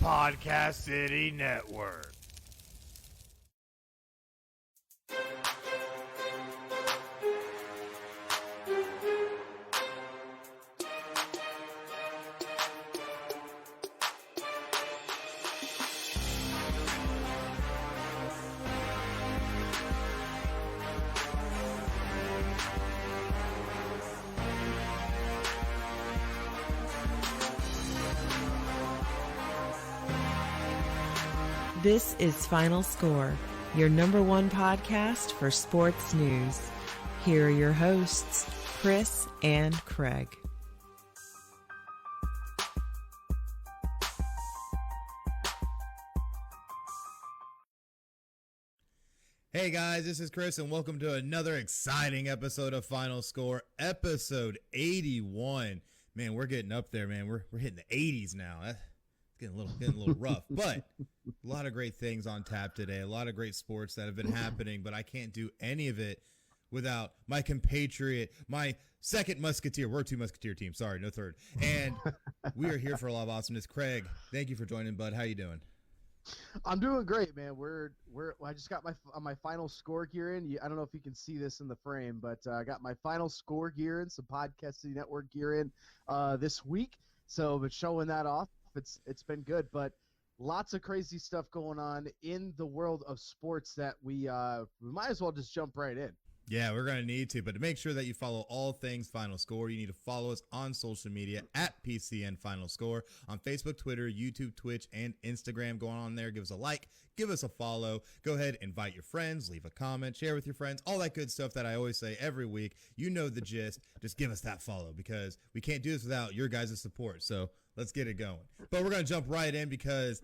Podcast City Network. This is Final Score, your number one podcast for sports news. Here are your hosts, Chris and Craig. Hey guys, this is Chris and welcome to another exciting episode of Final Score, episode 81. Man, we're getting up there, man. We're hitting the 80s now. It's getting a little rough, but a lot of great things on tap today. A lot of great sports that have been happening, but I can't do any of it without my compatriot, my second musketeer. We're a two musketeer team. Sorry, no third. And we are here for a lot of awesomeness. Craig, thank you for joining, bud. How you doing? I'm doing great, man. I just got my final score gear in. I don't know if you can see this in the frame, but I got my final score gear in, some Podcast City Network gear in this week. So, but showing that off, it's been good. But lots of crazy stuff going on in the world of sports that we might as well just jump right in. Yeah, we're going to need to. But to make sure that you follow all things Final Score, you need to follow us on social media at PCN Final Score on Facebook, Twitter, YouTube, Twitch, and Instagram. Go on there, give us a like, give us a follow. Go ahead, invite your friends, leave a comment, share with your friends, all that good stuff that I always say every week. You know the gist. Just give us that follow because we can't do this without your guys' support. So let's get it going. But we're going to jump right in because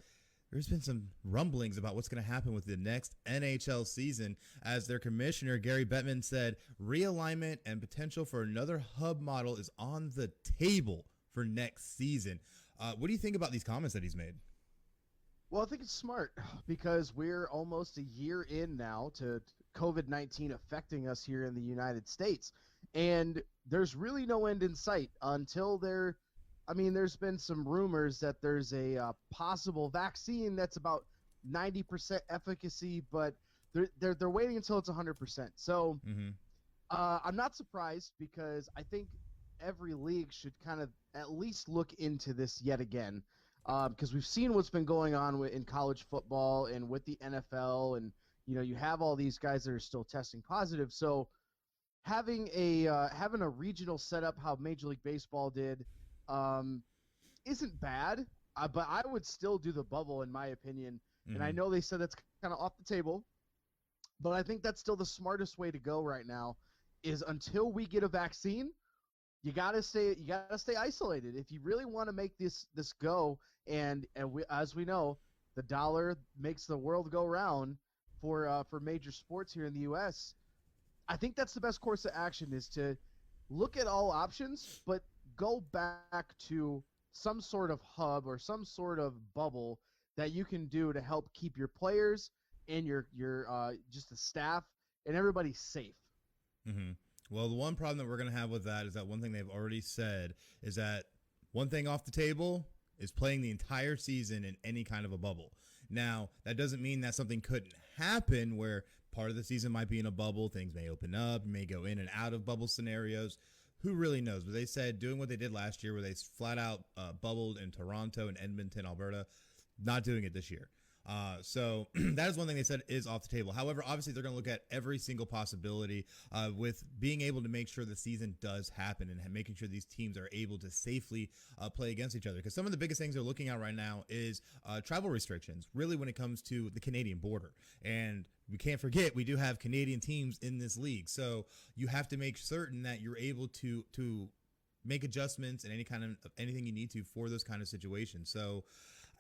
there's been some rumblings about what's going to happen with the next NHL season as their commissioner, Gary Bettman, said realignment and potential for another hub model is on the table for next season. What do you think about these comments that he's made? Well, I think it's smart because we're almost a year in now to COVID-19 affecting us here in the United States. And there's really no end in sight until there's been some rumors that there's a possible vaccine that's about 90% efficacy, but they're waiting until it's 100%. So I'm not surprised because I think every league should kind of at least look into this yet again because we've seen what's been going on in college football and with the NFL, and you have all these guys that are still testing positive. So having a regional setup, how Major League Baseball did, isn't bad, but I would still do the bubble in my opinion. And I know they said that's kind of off the table, but I think that's still the smartest way to go right now is until we get a vaccine, you gotta stay isolated. If you really want to make this go, and as we know, the dollar makes the world go round for major sports here in the U.S., I think that's the best course of action is to look at all options, but go back to some sort of hub or some sort of bubble that you can do to help keep your players and your just the staff and everybody safe. Mm-hmm. Well, the one problem that we're going to have with that is that one thing they've already said is that one thing off the table is playing the entire season in any kind of a bubble. Now, that doesn't mean that something couldn't happen where part of the season might be in a bubble, things may open up, may go in and out of bubble scenarios. Who really knows? But they said doing what they did last year where they flat out bubbled in Toronto and Edmonton, Alberta, not doing it this year. So that is one thing they said is off the table. However, obviously they're going to look at every single possibility with being able to make sure the season does happen and making sure these teams are able to safely play against each other. Because some of the biggest things they're looking at right now is travel restrictions, really when it comes to the Canadian border. And we can't forget we do have Canadian teams in this league. So you have to make certain that you're able to make adjustments and anything you need to for those kind of situations. So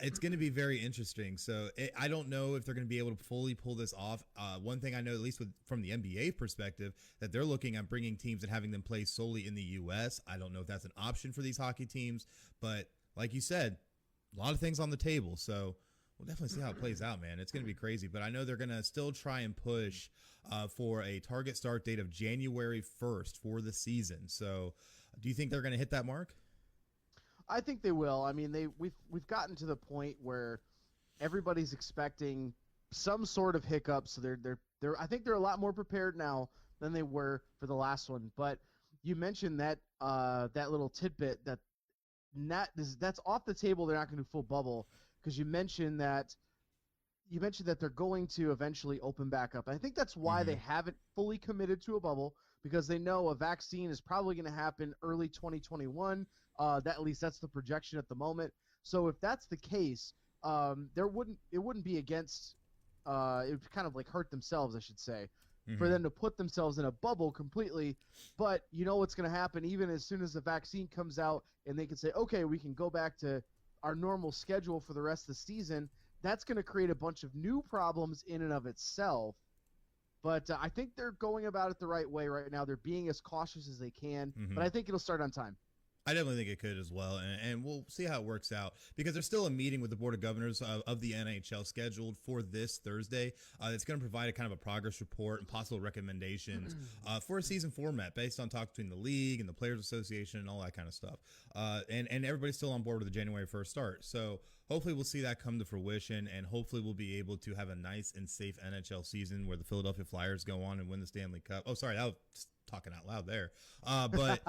it's going to be very interesting. So I don't know if they're going to be able to fully pull this off. One thing I know, at least from the NBA perspective, that they're looking at bringing teams and having them play solely in the U.S. I don't know if that's an option for these hockey teams, but like you said, a lot of things on the table. So we'll definitely see how it plays out, man. It's going to be crazy, but I know they're going to still try and push for a target start date of January 1st for the season. So do you think they're going to hit that mark? I think they will. I mean, we've gotten to the point where everybody's expecting some sort of hiccup, so I think they're a lot more prepared now than they were for the last one. But you mentioned that that little tidbit that's off the table. They're not going to do full bubble because you mentioned that they're going to eventually open back up. I think that's why they haven't fully committed to a bubble, because they know a vaccine is probably going to happen early 2021. At least that's the projection at the moment. So if that's the case, it wouldn't be against it would kind of like hurt themselves, I should say, for them to put themselves in a bubble completely. But you know what's going to happen even as soon as the vaccine comes out and they can say, okay, we can go back to our normal schedule for the rest of the season. That's going to create a bunch of new problems in and of itself. But I think they're going about it the right way right now. They're being as cautious as they can, but I think it'll start on time. I definitely think it could as well, and we'll see how it works out, because there's still a meeting with the Board of Governors of the NHL scheduled for this Thursday. It's going to provide a kind of a progress report and possible recommendations for a season format based on talks between the league and the Players Association and all that kind of stuff. And everybody's still on board with the January 1st start. So hopefully we'll see that come to fruition, and hopefully we'll be able to have a nice and safe NHL season where the Philadelphia Flyers go on and win the Stanley Cup. Oh, sorry, that was talking out loud there. But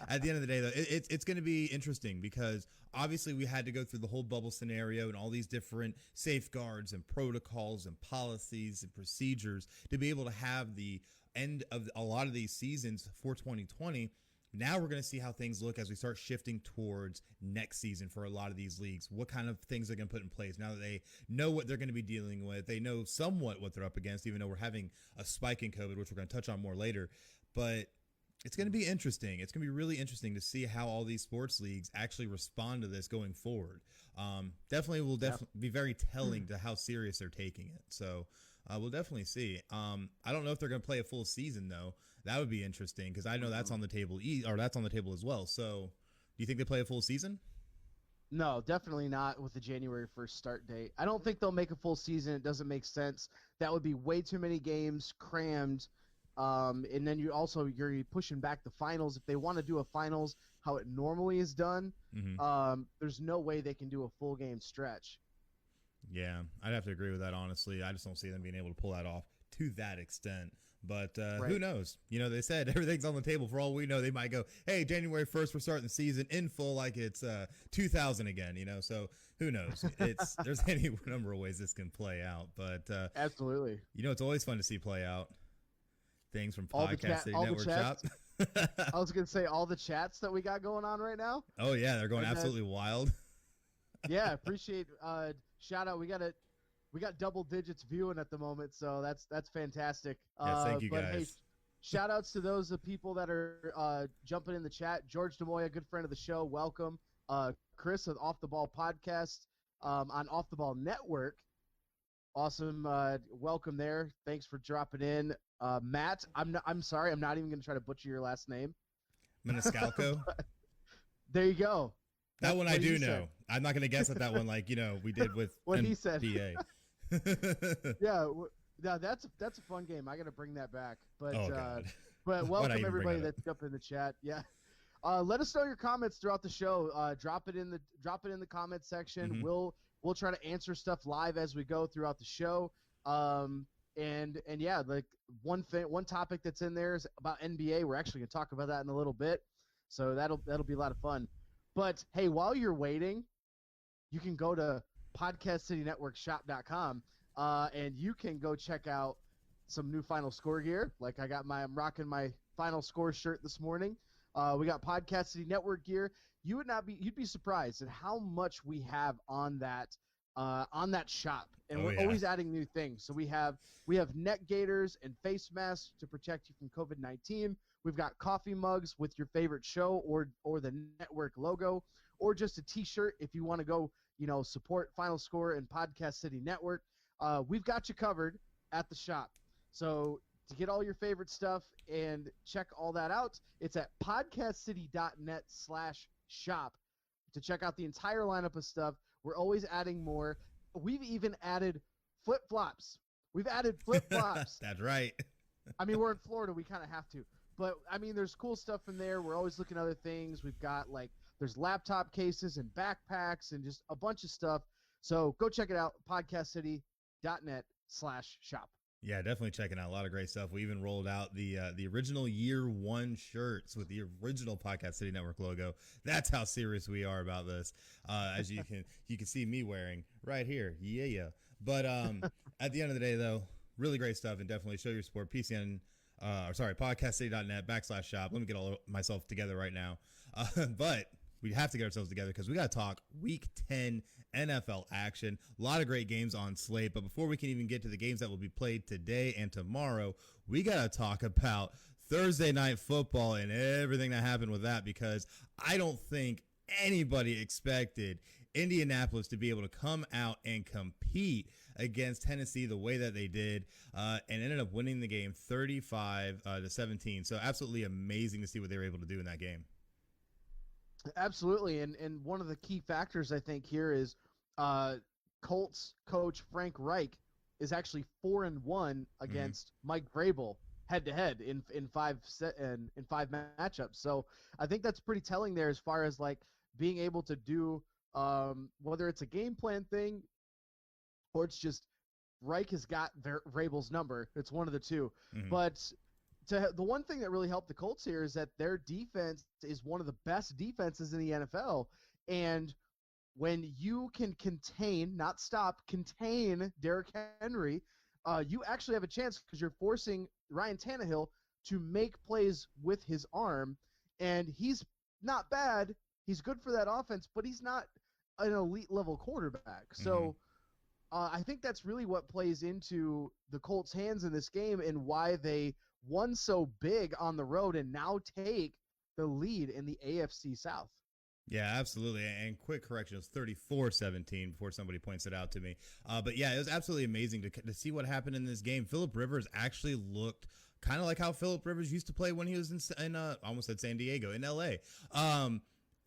at the end of the day, though, it's going to be interesting, because obviously we had to go through the whole bubble scenario and all these different safeguards and protocols and policies and procedures to be able to have the end of a lot of these seasons for 2020. Now we're going to see how things look as we start shifting towards next season for a lot of these leagues. What kind of things they're going to put in place now that they know what they're going to be dealing with. They know somewhat what they're up against, even though we're having a spike in COVID, which we're going to touch on more later. But it's going to be interesting. It's going to be really interesting to see how all these sports leagues actually respond to this going forward. Definitely will be very telling to how serious they're taking it. So we'll definitely see. I don't know if they're going to play a full season, though. That would be interesting, because I know that's on the table, that's on the table as well. So do you think they play a full season? No, definitely not with the January 1st start date. I don't think they'll make a full season. It doesn't make sense. That would be way too many games crammed. And then you're pushing back the finals. If they want to do a finals how it normally is done, there's no way they can do a full game stretch. Yeah, I'd have to agree with that, honestly. I just don't see them being able to pull that off to that extent. But who knows? You know, they said everything's on the table. For all we know, they might go, hey, January 1st, we're starting the season in full like it's 2000 again, you know? So who knows? There's any number of ways this can play out. But absolutely. You know, it's always fun to see play out things from Podcast City Network Shop. I was going to say all the chats that we got going on right now. Oh, yeah. They're going absolutely wild. Yeah, appreciate shout out. We got double digits viewing at the moment, so that's fantastic. Yes, thank you, guys. Hey, shout outs to those people that are jumping in the chat. George DeMoya, good friend of the show, welcome. Chris of Off the Ball Podcast on Off the Ball Network, awesome. Welcome there. Thanks for dropping in. Matt, I'm sorry, I'm not even going to try to butcher your last name. Maniscalco. There you go. That one I do know. I'm not going to guess at that one like, we did with what he said. Yeah, that's a fun game. I got to bring that back. But but welcome everybody that's up in the chat. Yeah. Let us know your comments throughout the show. Drop it in the comment section. We'll try to answer stuff live as we go throughout the show. And yeah, like one topic that's in there is about NBA. We're actually going to talk about that in a little bit. So that'll be a lot of fun. But hey, while you're waiting, you can go to podcastcitynetworkshop.com and you can go check out some new FinalScore gear. Like I'm rocking my FinalScore shirt this morning. We got Podcast City Network gear. You'd be surprised at how much we have on that shop, and we're always adding new things. So we have neck gaiters and face masks to protect you from COVID-19. We've got coffee mugs with your favorite show or the network logo, or just a T-shirt if you want to go, support FinalScore and Podcast City Network. We've got you covered at the shop. So to get all your favorite stuff and check all that out, it's at podcastcity.net/shop to check out the entire lineup of stuff. We're always adding more. We've even added flip-flops. We've added flip-flops. That's right. I mean, we're in Florida. We kind of have to. But I mean, there's cool stuff in there. We're always looking at other things. We've got there's laptop cases and backpacks and just a bunch of stuff. So go check it out, podcastcity.net/shop. Yeah, definitely checking out a lot of great stuff. We even rolled out the original year one shirts with the original Podcast City Network logo. That's how serious we are about this. As you can see me wearing right here. Yeah. But at the end of the day, though, really great stuff, and definitely show your support. podcastcity.net/shop. Let me get all myself together right now. But we have to get ourselves together because we got to talk Week 10 NFL action. A lot of great games on slate. But before we can even get to the games that will be played today and tomorrow, we got to talk about Thursday Night Football and everything that happened with that, because I don't think anybody expected Indianapolis to be able to come out and compete against Tennessee the way that they did, and ended up winning the game 35-17. So absolutely amazing to see what they were able to do in that game. Absolutely, and one of the key factors I think here is Colts coach Frank Reich is actually 4-1 against Mike Vrabel head-to-head in five matchups. So I think that's pretty telling there as far as being able to do whether it's a game plan thing or it's just Reich has got Vrabel's number. It's one of the two. But the one thing that really helped the Colts here is that their defense is one of the best defenses in the NFL. And when you can contain Derrick Henry, you actually have a chance because you're forcing Ryan Tannehill to make plays with his arm. And he's not bad. He's good for that offense, but he's not an elite level quarterback. So I think that's really what plays into the Colts' hands in this game and why they won so big on the road and now take the lead in the AFC South. Yeah, absolutely. And quick correction, it was 34-17 before somebody points it out to me. But yeah, it was absolutely amazing to see what happened in this game. Phillip Rivers actually looked kind of like how Phillip Rivers used to play when he was in I almost said San Diego, in LA.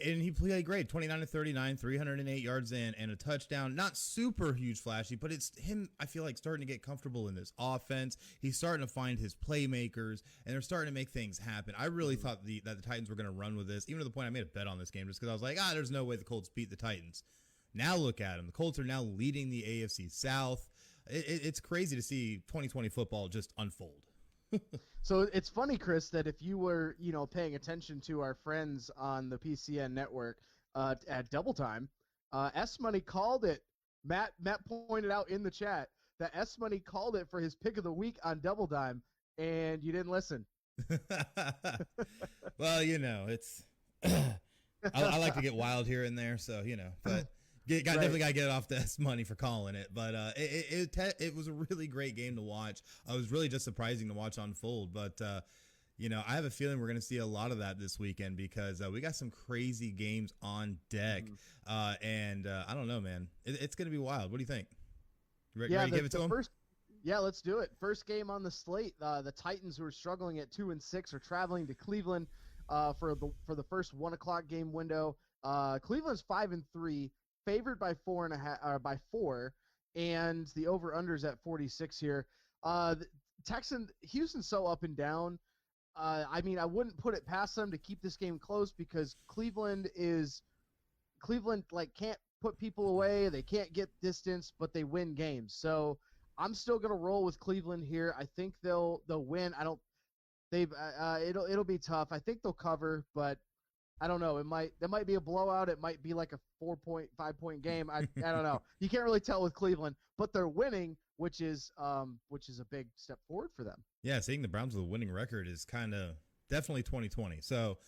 And he played great, 29-39, 308 yards and a touchdown. Not super huge flashy, but it's him, I feel like, starting to get comfortable in this offense. He's starting to find his playmakers, and they're starting to make things happen. I really thought that the Titans were going to run with this, even to the point I made a bet on this game just because I was like, there's no way the Colts beat the Titans. Now look at them. The Colts are now leading the AFC South. It's crazy to see 2020 football just unfold. So it's funny, Chris, that if you were, paying attention to our friends on the PCN network at Double Time, S Money called it. Matt pointed out in the chat that S Money called it for his pick of the week on Double Time, and you didn't listen. Well, it's I like to get wild here and there, so but. Definitely got to get it off the S Money for calling it, but it was a really great game to watch. It was really just surprising to watch unfold, but I have a feeling we're going to see a lot of that this weekend because we got some crazy games on deck, and I don't know, man. It's going to be wild. What do you think? Ready to give it to them? Yeah, let's do it. First game on the slate. The Titans, who are struggling at 2-6, are traveling to Cleveland for the first 1:00 game window. Cleveland's 5-3. Favored by 4.5, and the over/unders at 46 here. Houston's so up and down. I wouldn't put it past them to keep this game close because Cleveland can't put people away. They can't get distance, but they win games. So I'm still gonna roll with Cleveland here. I think they'll win. It'll be tough. I think they'll cover, but I don't know. There might be a blowout. It might be like a 5-point game. I don't know. You can't really tell with Cleveland, but they're winning, which is a big step forward for them. Yeah, seeing the Browns with a winning record is kind of definitely 2020. So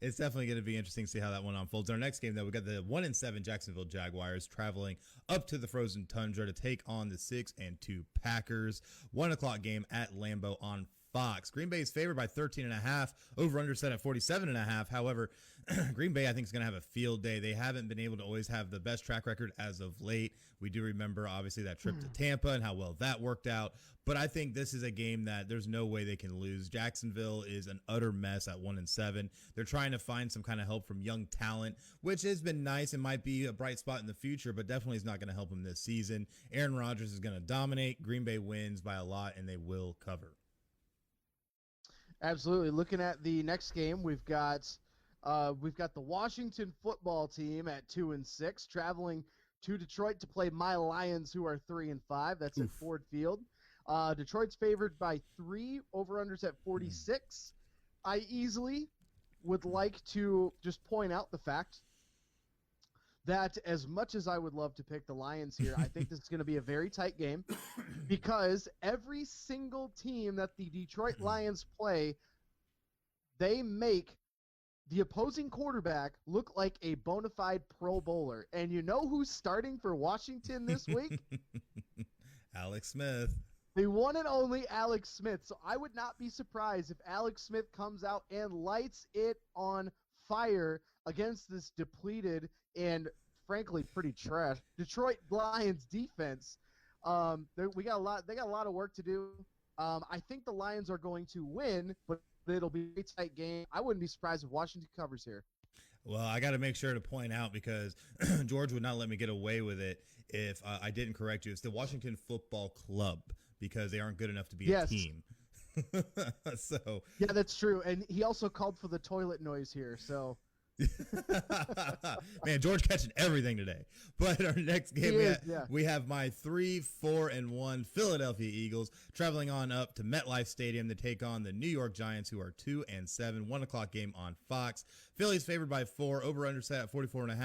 it's definitely going to be interesting to see how that one unfolds. In our next game, though, we got the 1-7 Jacksonville Jaguars traveling up to the frozen tundra to take on the 6-2 Packers. 1:00 game at Lambeau on Fox. Green Bay is favored by 13.5. Over/under set at 47.5. However, Green Bay, I think, is going to have a field day. They haven't been able to always have the best track record as of late. We do remember, obviously, that trip to Tampa and how well that worked out. But I think this is a game that there's no way they can lose. Jacksonville is an utter mess at 1-7. They're trying to find some kind of help from young talent, which has been nice and might be a bright spot in the future, but definitely is not going to help them this season. Aaron Rodgers is going to dominate. Green Bay wins by a lot, and they will cover. Absolutely. Looking at the next game, we've got the Washington football team at 2-6, traveling to Detroit to play my Lions, who are 3-5. That's at Ford Field. Detroit's favored by 3, over-unders at 46. I easily would like to just point out the fact that as much as I would love to pick the Lions here, I think this is going to be a very tight game because every single team that the Detroit Lions play, they make the opposing quarterback look like a bona fide Pro Bowler. And you know who's starting for Washington this week? Alex Smith. The one and only Alex Smith. So I would not be surprised if Alex Smith comes out and lights it on fire against this depleted and frankly pretty trash Detroit Lions defense. They got a lot of work to do. I think the Lions are going to win, but it'll be a tight game. I wouldn't be surprised if Washington covers here. Well, I got to make sure to point out because George would not let me get away with it if I didn't correct you. It's the Washington Football Club because they aren't good enough to be a team. So yeah, that's true. And he also called for the toilet noise here. So man, George catching everything today. But our next game, we have my 3-4-1 Philadelphia Eagles traveling on up to MetLife Stadium to take on the New York Giants, who are 2-7. 1:00 game on Fox. Philly's favored by 4. Over/under set at 44.5.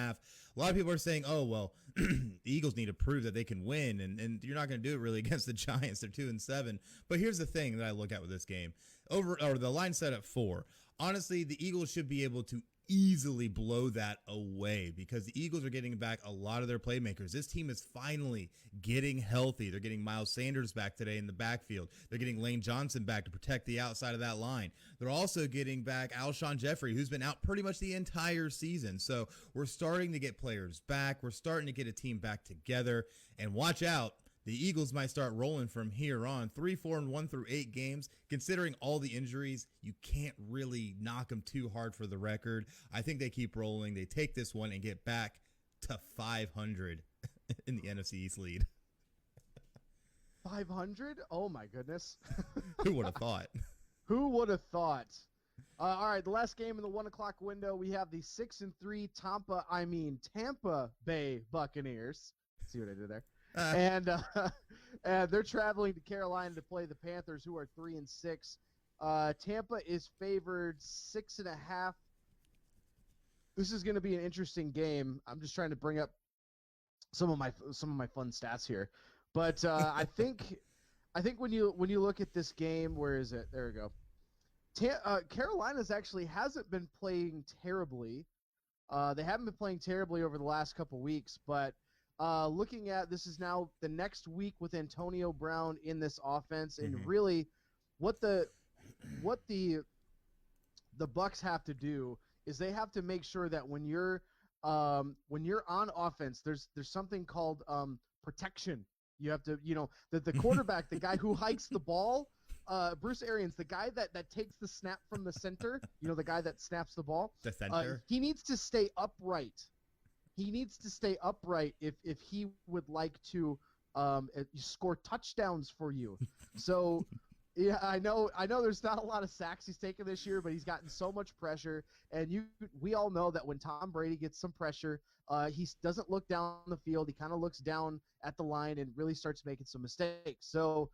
A lot of people are saying, "Oh well, the Eagles need to prove that they can win," and you're not going to do it really against the Giants. They're 2-7. But here's the thing that I look at with this game: the line set at 4. Honestly, the Eagles should be able to easily blow that away because the Eagles are getting back a lot of their playmakers. This team is finally getting healthy. They're getting Miles Sanders back today in the backfield. They're getting Lane Johnson back to protect the outside of that line. They're also getting back Alshon Jeffrey, who's been out pretty much the entire season. So we're starting to get players back. We're starting to get a team back together. And watch out, the Eagles might start rolling from here on. 3-4-1 through 8 games. Considering all the injuries, you can't really knock them too hard for the record. I think they keep rolling. They take this one and get back to 500 in the NFC East lead. 500? Oh, my goodness. Who would have thought? Who would have thought? All right, the last game in the 1:00 window, we have the 6-3 Tampa Bay Buccaneers. See what I did there? And they're traveling to Carolina to play the Panthers, who are 3-6. Tampa is favored 6.5. This is going to be an interesting game. I'm just trying to bring up some of my fun stats here, but I think when you look at this game, where is it? There we go. Carolina's actually hasn't been playing terribly. They haven't been playing terribly over the last couple weeks, but looking at this is now the next week with Antonio Brown in this offense, and really what the Bucs have to do is they have to make sure that when you're on offense, there's something called protection. You have to, the quarterback, the guy who hikes the ball, Bruce Arians, the guy that takes the snap from the center, the guy that snaps the ball, the center. He needs to stay upright. He needs to stay upright if he would like to score touchdowns for you. So, yeah, I know there's not a lot of sacks he's taken this year, but he's gotten so much pressure. And we all know that when Tom Brady gets some pressure, he doesn't look down the field. He kind of looks down at the line and really starts making some mistakes. So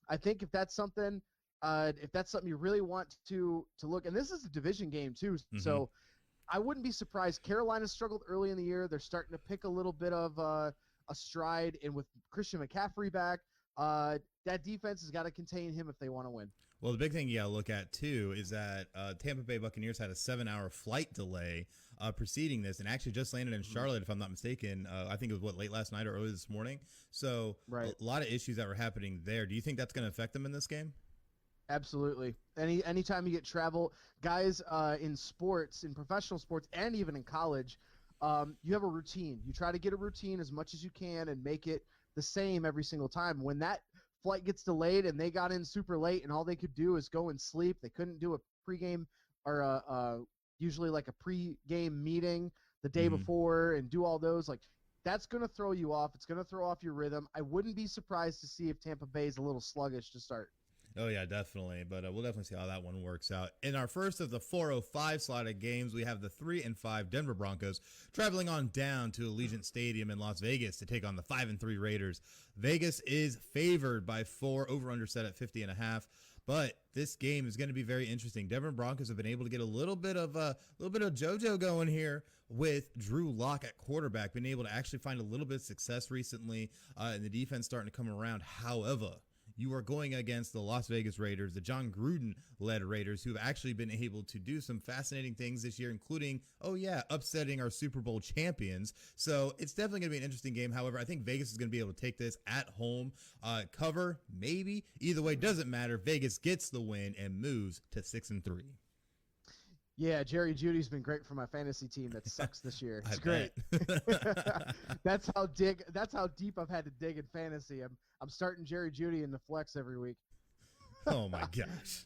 I think if that's something you really want to look, and this is a division game too, so I wouldn't be surprised. Carolina struggled early in the year. They're starting to pick a little bit of a stride, and with Christian McCaffrey back, that defense has got to contain him if they want to win. Well, the big thing you got to look at, too, is that Tampa Bay Buccaneers had a 7-hour flight delay preceding this and actually just landed in Charlotte, if I'm not mistaken. I think it was, late last night or early this morning? So a lot of issues that were happening there. Do you think that's going to affect them in this game? Absolutely. Anytime you get travel, guys, in sports, in professional sports, and even in college, you have a routine. You try to get a routine as much as you can and make it the same every single time. When that flight gets delayed and they got in super late and all they could do is go and sleep, they couldn't do a pregame or usually like a pregame meeting the day before and do all those. Like, that's going to throw you off. It's going to throw off your rhythm. I wouldn't be surprised to see if Tampa Bay is a little sluggish to start. Oh, yeah, definitely. But we'll definitely see how that one works out. In our first of the 4:05 slotted games, we have the 3-5 Denver Broncos traveling on down to Allegiant Stadium in Las Vegas to take on the 5-3 Raiders. Vegas is favored by 4, over-under set at 50.5. But this game is going to be very interesting. Denver Broncos have been able to get a little bit of JoJo going here with Drew Lock at quarterback, been able to actually find a little bit of success recently, and the defense starting to come around. However, you are going against the Las Vegas Raiders, the John Gruden-led Raiders, who have actually been able to do some fascinating things this year, including, upsetting our Super Bowl champions. So it's definitely going to be an interesting game. However, I think Vegas is going to be able to take this at home. Cover, maybe. Either way, doesn't matter. Vegas gets the win and moves to 6-3. Yeah, Jerry Judy's been great for my fantasy team that sucks this year. It's I great. bet. That's how deep I've had to dig in fantasy. I'm starting Jerry Judy in the flex every week. Oh my gosh.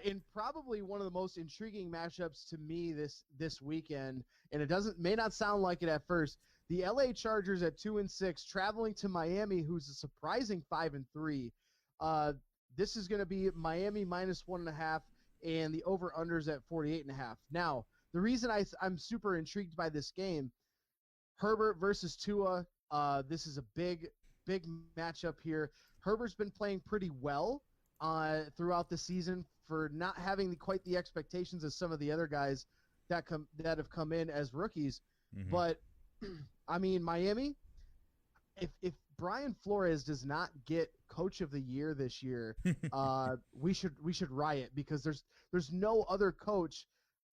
In probably one of the most intriguing matchups to me this weekend, and it may not sound like it at first. The LA Chargers at 2-6 traveling to Miami, who's a surprising 5-3. This is going to be Miami -1.5. And the over-unders at 48.5. Now, the reason I'm super intrigued by this game, Herbert versus Tua, this is a big matchup here. Herbert's been playing pretty well throughout the season for not having quite the expectations as some of the other guys that have come in as rookies. Mm-hmm. But, I mean, Miami, if Brian Flores does not get Coach of the Year this year, we should riot, because there's no other coach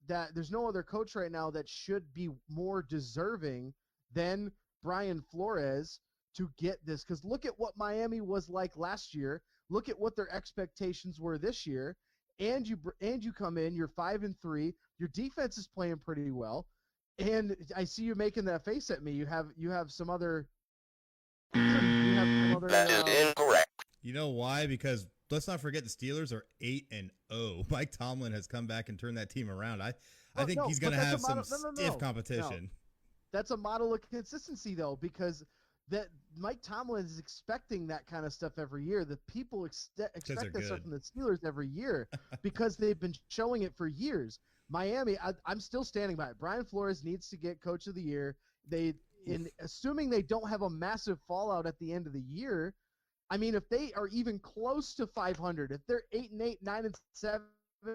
right now that should be more deserving than Brian Flores to get this. Because look at what Miami was like last year. Look at what their expectations were this year, and you come in, you're 5-3. Your defense is playing pretty well, and I see you making that face at me. You have some other. That is incorrect. You know why? Because let's not forget the Steelers are 8-0. Mike Tomlin has come back and turned that team around. I think he's going to have some stiff competition. No. That's a model of consistency, though, because that Mike Tomlin is expecting that kind of stuff every year. The people expect that stuff from the Steelers every year because they've been showing it for years. Miami, I'm still standing by it. Brian Flores needs to get Coach of the Year. Assuming they don't have a massive fallout at the end of the year, I mean, if they are even close to 500, if they're 8-8, 9-7,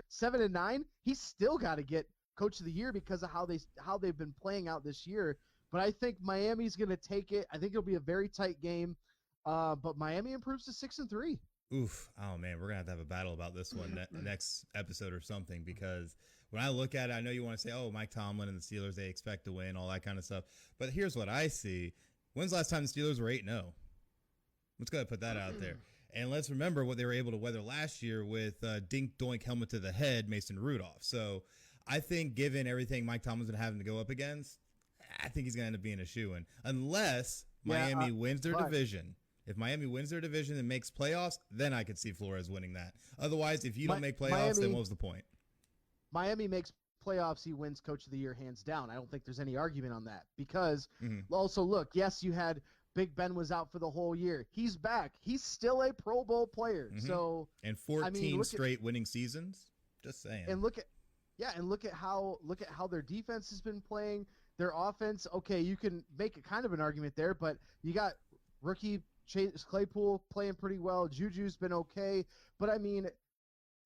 7-9, he's still got to get Coach of the Year because of how they've been playing out this year. But I think Miami's going to take it. I think it'll be a very tight game. But Miami improves to 6-3. Oof. Oh man, we're gonna have a battle about this one next episode or something, because when I look at it, I know you want to say, oh, Mike Tomlin and the Steelers, they expect to win, all that kind of stuff. But here's what I see. When's the last time the Steelers were 8-0? Let's go ahead and put that out there. And let's remember what they were able to weather last year with dink doink helmet to the head, Mason Rudolph. So I think given everything Mike Tomlin's been having to go up against, I think he's going to end up being a shoo-in. Unless Miami wins their division. If Miami wins their division and makes playoffs, then I could see Flores winning that. Otherwise, if you don't make playoffs, then what was the point? Miami makes playoffs, he wins Coach of the Year hands down. I don't think there's any argument on that. Because also, look, yes, you had Big Ben was out for the whole year. He's back. He's still a Pro Bowl player. So and 14 straight winning seasons. Just saying. And look at how their defense has been playing. Their offense, okay, you can make a kind of an argument there, but you got rookie Chase Claypool playing pretty well. Juju's been okay. But I mean,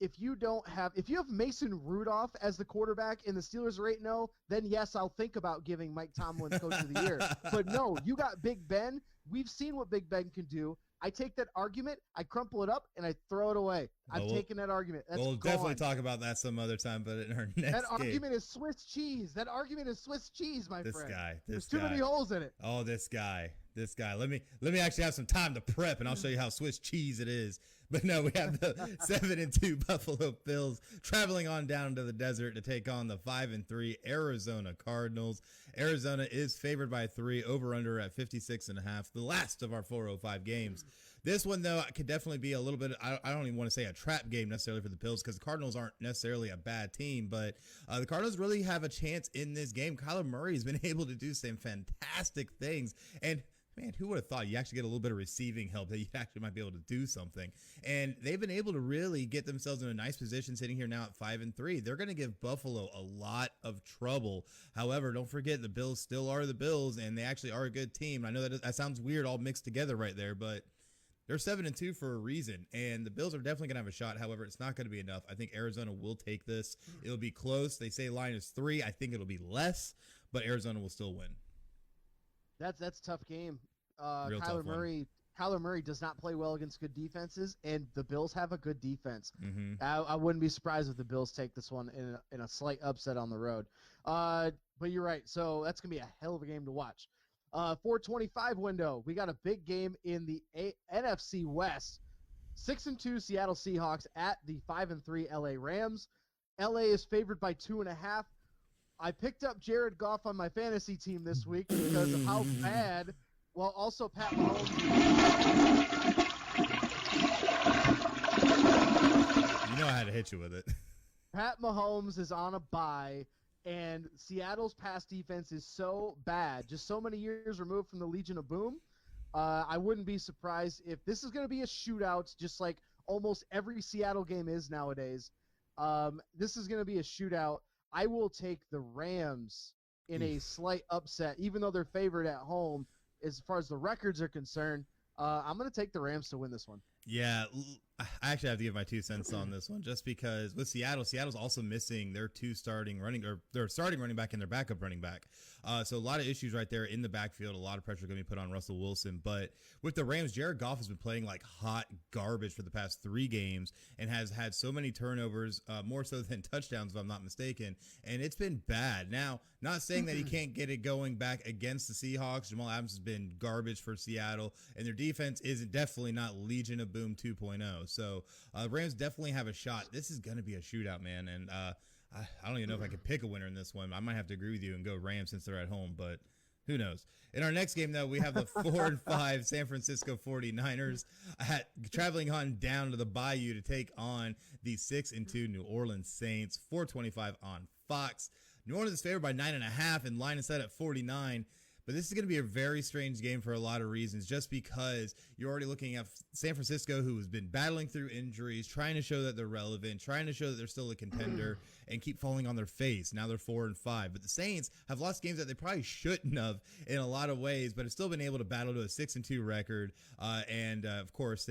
if you have Mason Rudolph as the quarterback and the Steelers are 8-0, then yes, I'll think about giving Mike Tomlin Coach of the Year. But no, you got Big Ben. We've seen what Big Ben can do. I take that argument, I crumple it up, and I throw it away. I've taken that argument. That's we'll gone. Definitely talk about that some other time, but in our next argument is Swiss cheese. That argument is Swiss cheese, my friend. There's too many holes in it. Oh, this guy. Let me actually have some time to prep, and I'll show you how Swiss cheese it is. But no, we have the 7-2 Buffalo Bills traveling on down to the desert to take on the 5-3 Arizona Cardinals. Arizona is favored by 3, over/under at 56.5. The last of our 405 games. This one, though, could definitely be a little bit, I don't even want to say a trap game necessarily for the Bills, because the Cardinals aren't necessarily a bad team, but the Cardinals really have a chance in this game. Kyler Murray has been able to do some fantastic things. And man, who would have thought you actually get a little bit of receiving help that you actually might be able to do something? And they've been able to really get themselves in a nice position sitting here now at 5-3. They're going to give Buffalo a lot of trouble. However, don't forget the Bills still are the Bills, and they actually are a good team. I know that sounds weird all mixed together right there, but they're 7-2 for a reason, and the Bills are definitely going to have a shot. However, it's not going to be enough. I think Arizona will take this. It'll be close. They say line is 3. I think it'll be less, but Arizona will still win. That's a tough game. Real tough one. Kyler Murray does not play well against good defenses, and the Bills have a good defense. Mm-hmm. I wouldn't be surprised if the Bills take this one in a slight upset on the road. But you're right. So that's going to be a hell of a game to watch. 425 window. We got a big game in the NFC West. 6-2 Seattle Seahawks at the 5-3 LA Rams. LA is favored by 2.5. I picked up Jared Goff on my fantasy team this week because of how bad. Well, also Pat Mahomes. You know I had to hit you with it. Pat Mahomes is on a bye. And Seattle's pass defense is so bad, just so many years removed from the Legion of Boom. I wouldn't be surprised if this is going to be a shootout, just like almost every Seattle game is nowadays. This is going to be a shootout. I will take the Rams in a slight upset, even though they're favored at home. As far as the records are concerned, I'm going to take the Rams to win this one. Yeah, I actually have to give my 2 cents on this one, just because with Seattle's also missing their starting running back and their backup running back. So a lot of issues right there in the backfield. A lot of pressure going to be put on Russell Wilson. But with the Rams, Jared Goff has been playing like hot garbage for the past 3 games and has had so many turnovers, more so than touchdowns, if I'm not mistaken. And it's been bad. Now, not saying that he can't get it going back against the Seahawks. Jamal Adams has been garbage for Seattle, and their defense is definitely not Legion of Boom 2.0. So Rams definitely have a shot. This is going to be a shootout, man. And I don't even know if I could pick a winner in this one. I might have to agree with you and go Rams since they're at home, but who knows? In our next game, though, we have the 4-5 San Francisco 49ers traveling on down to the Bayou to take on the 6-2 New Orleans Saints. 4:25 on Fox. New Orleans is favored by 9.5, and line is set at 49. But this is going to be a very strange game for a lot of reasons, just because you're already looking at San Francisco, who has been battling through injuries, trying to show that they're relevant, trying to show that they're still a contender, and keep falling on their face. Now they're 4-5. But the Saints have lost games that they probably shouldn't have in a lot of ways, but have still been able to battle to a 6-2 record. Of course,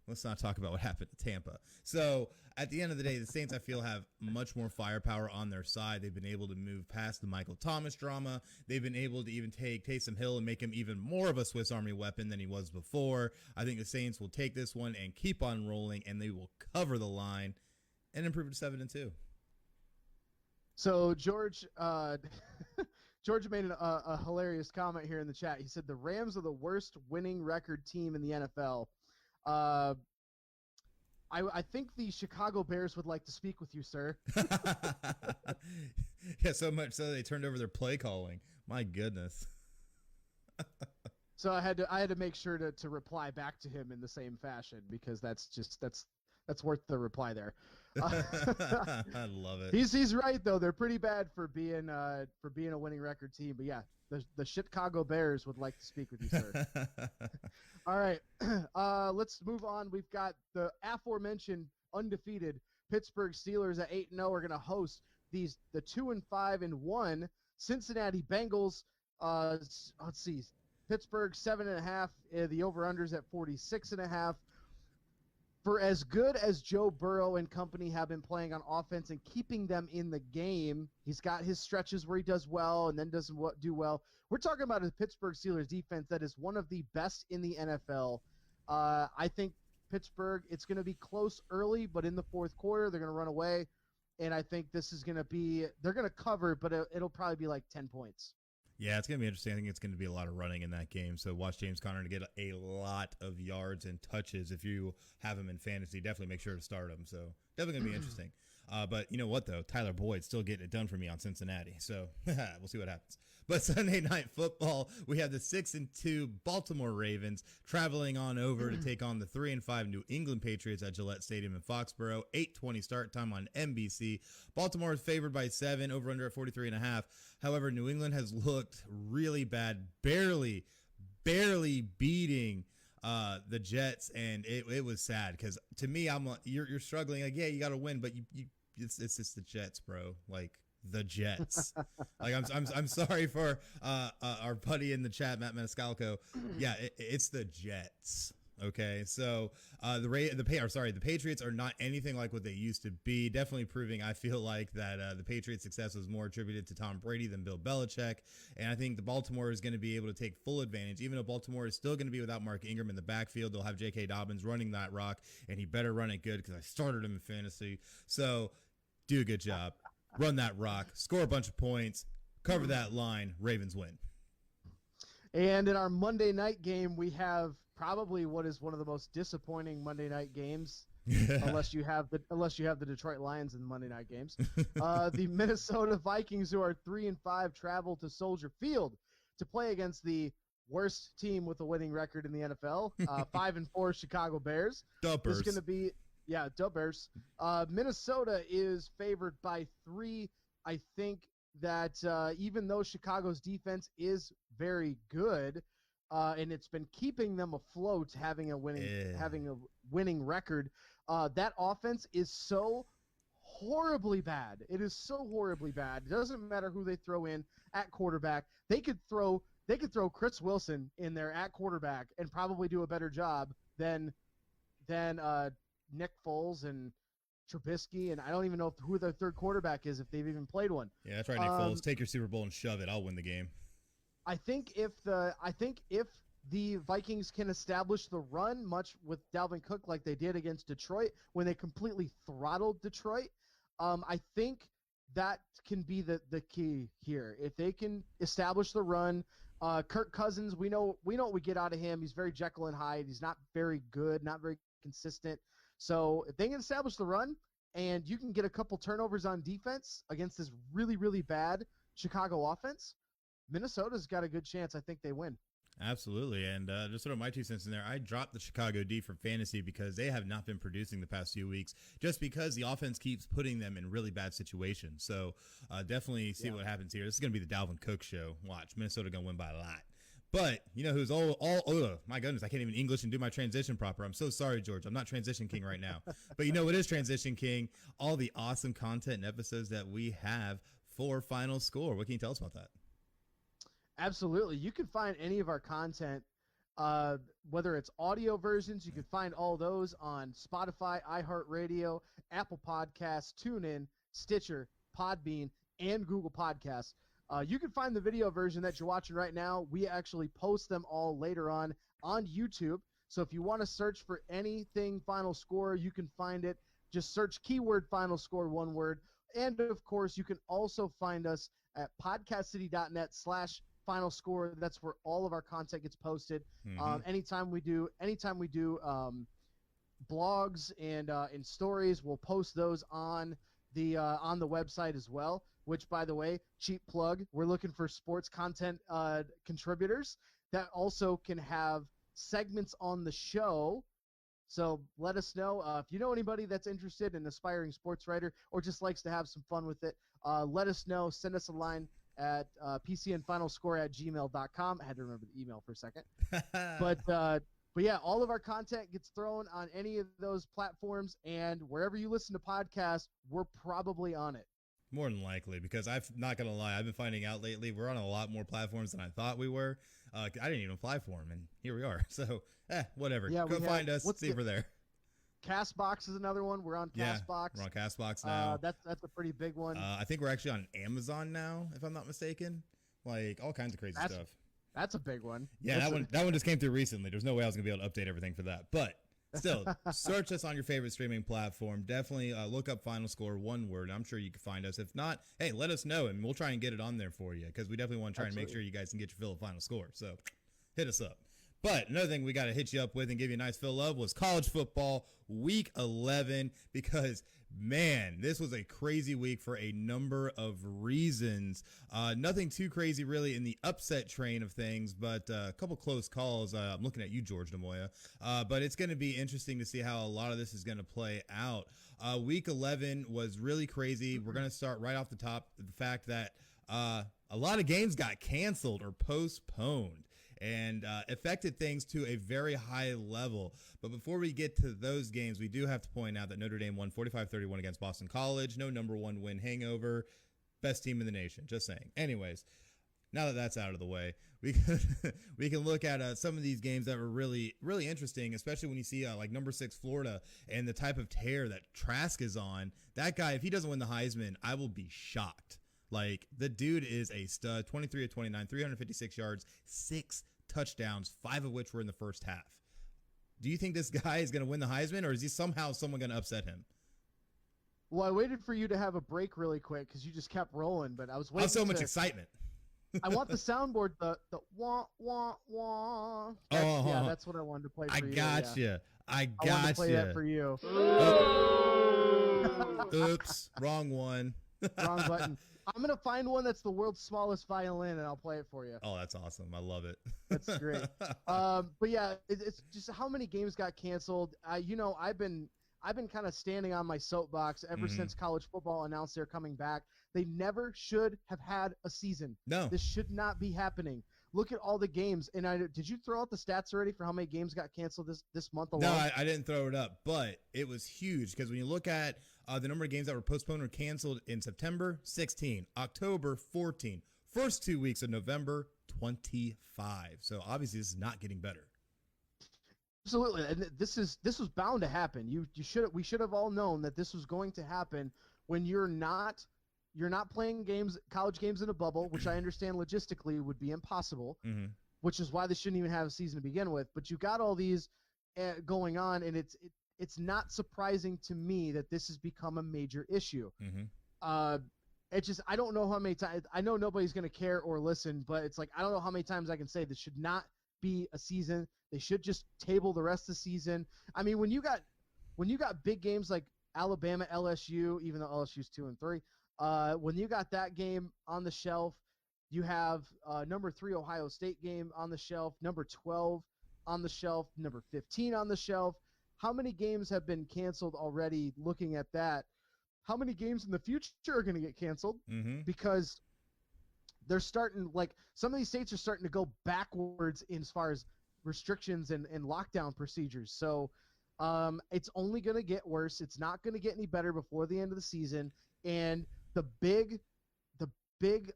let's not talk about what happened to Tampa. So at the end of the day, the Saints, I feel, have much more firepower on their side. They've been able to move past the Michael Thomas drama. They've been able to even take Taysom Hill and make him even more of a Swiss Army weapon than he was before. I think the Saints will take this one and keep on rolling, and they will cover the line and improve to 7-2. So George made a hilarious comment here in the chat. He said the Rams are the worst winning record team in the NFL. I think the Chicago Bears would like to speak with you, sir. Yeah, so much so they turned over their play calling. My goodness. So I had to make sure to reply back to him in the same fashion, because that's worth the reply there. I love it. He's right though. They're pretty bad for being a winning record team. But yeah, the Chicago Bears would like to speak with you, sir. All right, let's move on. We've got the aforementioned undefeated Pittsburgh Steelers at 8-0 are going to host the 2-5-1 Cincinnati Bengals. Let's see, Pittsburgh 7.5. The over/unders at 46.5. For as good as Joe Burrow and company have been playing on offense and keeping them in the game, he's got his stretches where he does well and then doesn't do well. We're talking about a Pittsburgh Steelers defense that is one of the best in the NFL. I think Pittsburgh, it's going to be close early, but in the fourth quarter, they're going to run away. And I think this is going to be – they're going to cover, but it'll probably be like 10 points. Yeah, it's going to be interesting. I think it's going to be a lot of running in that game. So watch James Conner to get a lot of yards and touches. If you have him in fantasy, definitely make sure to start him. So definitely going to be interesting. But you know what, though? Tyler Boyd's still getting it done for me on Cincinnati. So we'll see what happens. But Sunday Night Football, we have the 6-2 Baltimore Ravens traveling on over to take on the 3-5 New England Patriots at Gillette Stadium in Foxborough. 8:20 start time on NBC. Baltimore is favored by 7, over/under at 43.5. However, New England has looked really bad, barely barely beating the Jets, and it was sad because to me, I'm like, you're struggling. Like, yeah, you got to win, but it's just the Jets, bro. Like the Jets. Like I'm sorry for our buddy in the chat, Matt Maniscalco. Yeah, it's the Jets. Okay, so the Patriots are not anything like what they used to be. Definitely proving, I feel like, that the Patriots' success was more attributed to Tom Brady than Bill Belichick. And I think the Baltimore is going to be able to take full advantage, even though Baltimore is still going to be without Mark Ingram in the backfield. They'll have J.K. Dobbins running that rock, and he better run it good because I started him in fantasy. So do a good job, run that rock, score a bunch of points, cover that line. Ravens win. And in our Monday night game, we have probably what is one of the most disappointing Monday night games, unless you have the Detroit Lions in the Monday night games. The Minnesota Vikings, who are 3-5, travel to Soldier Field to play against the worst team with a winning record in the NFL, 5-4 Chicago Bears. Dubbers. It's going to be Dubbers. Minnesota is favored by 3. I think that even though Chicago's defense is very good, and it's been keeping them afloat, having a winning record, that offense is so horribly bad. It is so horribly bad. It doesn't matter who they throw in at quarterback. They could throw Chris Wilson in there at quarterback and probably do a better job than Nick Foles and Trubisky, and I don't even know who their third quarterback is if they've even played one. Yeah, that's right, Nick Foles. Take your Super Bowl and shove it. I'll win the game. I think if the Vikings can establish the run, much with Dalvin Cook like they did against Detroit when they completely throttled Detroit, I think that can be the key here. If they can establish the run, Kirk Cousins, we know what we get out of him. He's very Jekyll and Hyde. He's not very good, not very consistent. So if they can establish the run and you can get a couple turnovers on defense against this really, really bad Chicago offense, Minnesota's got a good chance. I think they win. Absolutely. And just sort of my 2 cents in there, I dropped the Chicago D for fantasy because they have not been producing the past few weeks just because the offense keeps putting them in really bad situations. So definitely see what happens here. This is going to be the Dalvin Cook show. Watch. Minnesota going to win by a lot. But you know who's my goodness, I can't even English and do my transition proper. I'm so sorry, George. I'm not transition king right now. But you know what is transition king? All the awesome content and episodes that we have for Final Score. What can you tell us about that? Absolutely. You can find any of our content, whether it's audio versions, you can find all those on Spotify, iHeartRadio, Apple Podcasts, TuneIn, Stitcher, Podbean, and Google Podcasts. You can find the video version that you're watching right now. We actually post them all later on YouTube. So if you want to search for anything Final Score, you can find it. Just search keyword Final Score, one word. And, of course, you can also find us at podcastcity.net/Final Score. That's where all of our content gets posted. Anytime we do blogs and stories, we'll post those on the website as well. Which, by the way, cheap plug, we're looking for sports content contributors that also can have segments on the show. So let us know if you know anybody that's interested in aspiring sports writer or just likes to have some fun with it. Let us know. Send us a line at pcnfinalscore@gmail.com. I had to remember the email for a second. But yeah, all of our content gets thrown on any of those platforms, and wherever you listen to podcasts, we're probably on it. More than likely, because I'm not going to lie, I've been finding out lately we're on a lot more platforms than I thought we were. I didn't even apply for them, and here we are. So, whatever. Yeah, go find us, see if we're there. Castbox is another one. We're on Castbox. We're on Castbox now. That's a pretty big one. I think we're actually on Amazon now, if I'm not mistaken. Like, all kinds of crazy stuff. That's a big one. Yeah, that one just came through recently. There's no way I was going to be able to update everything for that. But still, search us on your favorite streaming platform. Definitely look up Final Score, one word. I'm sure you can find us. If not, hey, let us know, and we'll try and get it on there for you because we definitely want to try and make sure you guys can get your fill of Final Score. So hit us up. But another thing we got to hit you up with and give you a nice fill of was college football week 11 because, man, this was a crazy week for a number of reasons. Nothing too crazy really in the upset train of things, but a couple close calls. I'm looking at you, George Demoya. But it's going to be interesting to see how a lot of this is going to play out. Week 11 was really crazy. We're going to start right off the top with the fact that a lot of games got canceled or postponed. and affected things to a very high level. But before we get to those games, we do have to point out that Notre Dame won 45-31 against Boston College. No number one win hangover. Best team in the nation. Just saying. Anyways, now that that's out of the way, we can look at some of these games that were really, really interesting, especially when you see like number 6 Florida and the type of tear that Trask is on. That guy, if he doesn't win the Heisman, I will be shocked. Like, the dude is a stud. 23 of 29, 356 yards, 6 touchdowns, 5 of which were in the first half. Do you think this guy is going to win the Heisman, or is he somehow someone going to upset him? Well, I waited for you to have a break really quick because you just kept rolling, but I was waiting. So much excitement. I want the soundboard, the wah, wah, wah. Yeah, that's what I wanted to play for you. I wanted to play that for you. Oops, wrong one. Wrong button. I'm going to find one that's the world's smallest violin, and I'll play it for you. Oh, that's awesome. I love it. That's great. But yeah, it's just how many games got canceled. I've been kind of standing on my soapbox ever since college football announced they're coming back. They never should have had a season. No. This should not be happening. Look at all the games. And did you throw out the stats already for how many games got canceled this month alone? No, I didn't throw it up, but it was huge because when you look at the number of games that were postponed or canceled in September, 16, October, 14, first 2 weeks of November, 25. So obviously this is not getting better. Absolutely, and this was bound to happen. We should have all known that this was going to happen when you're not playing college games in a bubble, which I understand logistically would be impossible, which is why they shouldn't even have a season to begin with. But you got all these going on, and it's not surprising to me that this has become a major issue. It's just I don't know how many times. I know nobody's going to care or listen, but it's like I don't know how many times I can say this should not be a season. They should just table the rest of the season. I mean, when you got big games like Alabama, LSU, even though LSU's 2-3, when you got that game on the shelf, you have number 3 Ohio State game on the shelf, number 12 on the shelf, number 15 on the shelf. How many games have been canceled already? Looking at that, how many games in the future are going to get canceled? Because they're starting, like, some of these states are starting to go backwards in as far as restrictions and lockdown procedures. So it's only going to get worse. It's not going to get any better before the end of the season. And the big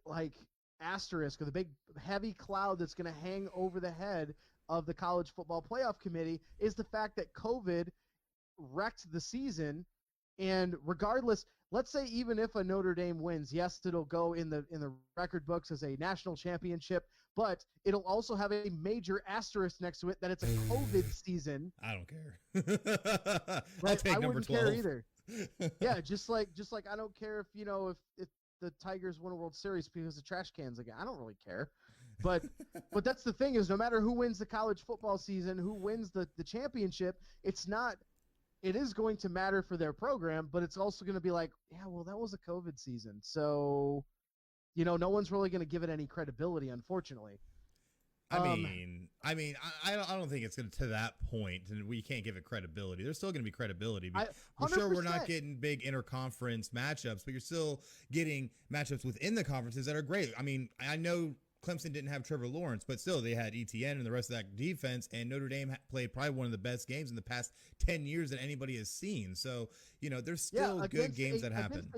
like asterisk, or the big heavy cloud that's going to hang over the head of the college football playoff committee is the fact that COVID wrecked the season. And regardless, let's say even if a Notre Dame wins, yes, it'll go in the record books as a national championship, but it'll also have a major asterisk next to it that it's a COVID season. I don't care. I'll take I number wouldn't 12. care either. Yeah, just like I don't care if the Tigers win a World Series because of trash cans again. I don't really care. But that's the thing is, no matter who wins the college football season, who wins the championship, it is going to matter for their program, but it's also going to be like, yeah, well, that was a COVID season. So, no one's really going to give it any credibility, unfortunately. I don't think it's going to that point, and we can't give it credibility. There's still going to be credibility. We're sure we're not getting big interconference matchups, but you're still getting matchups within the conferences that are great. I mean, I know Clemson didn't have Trevor Lawrence, but still they had ETN and the rest of that defense, and Notre Dame played probably one of the best games in the past 10 years that anybody has seen. So, there's still good games that happen.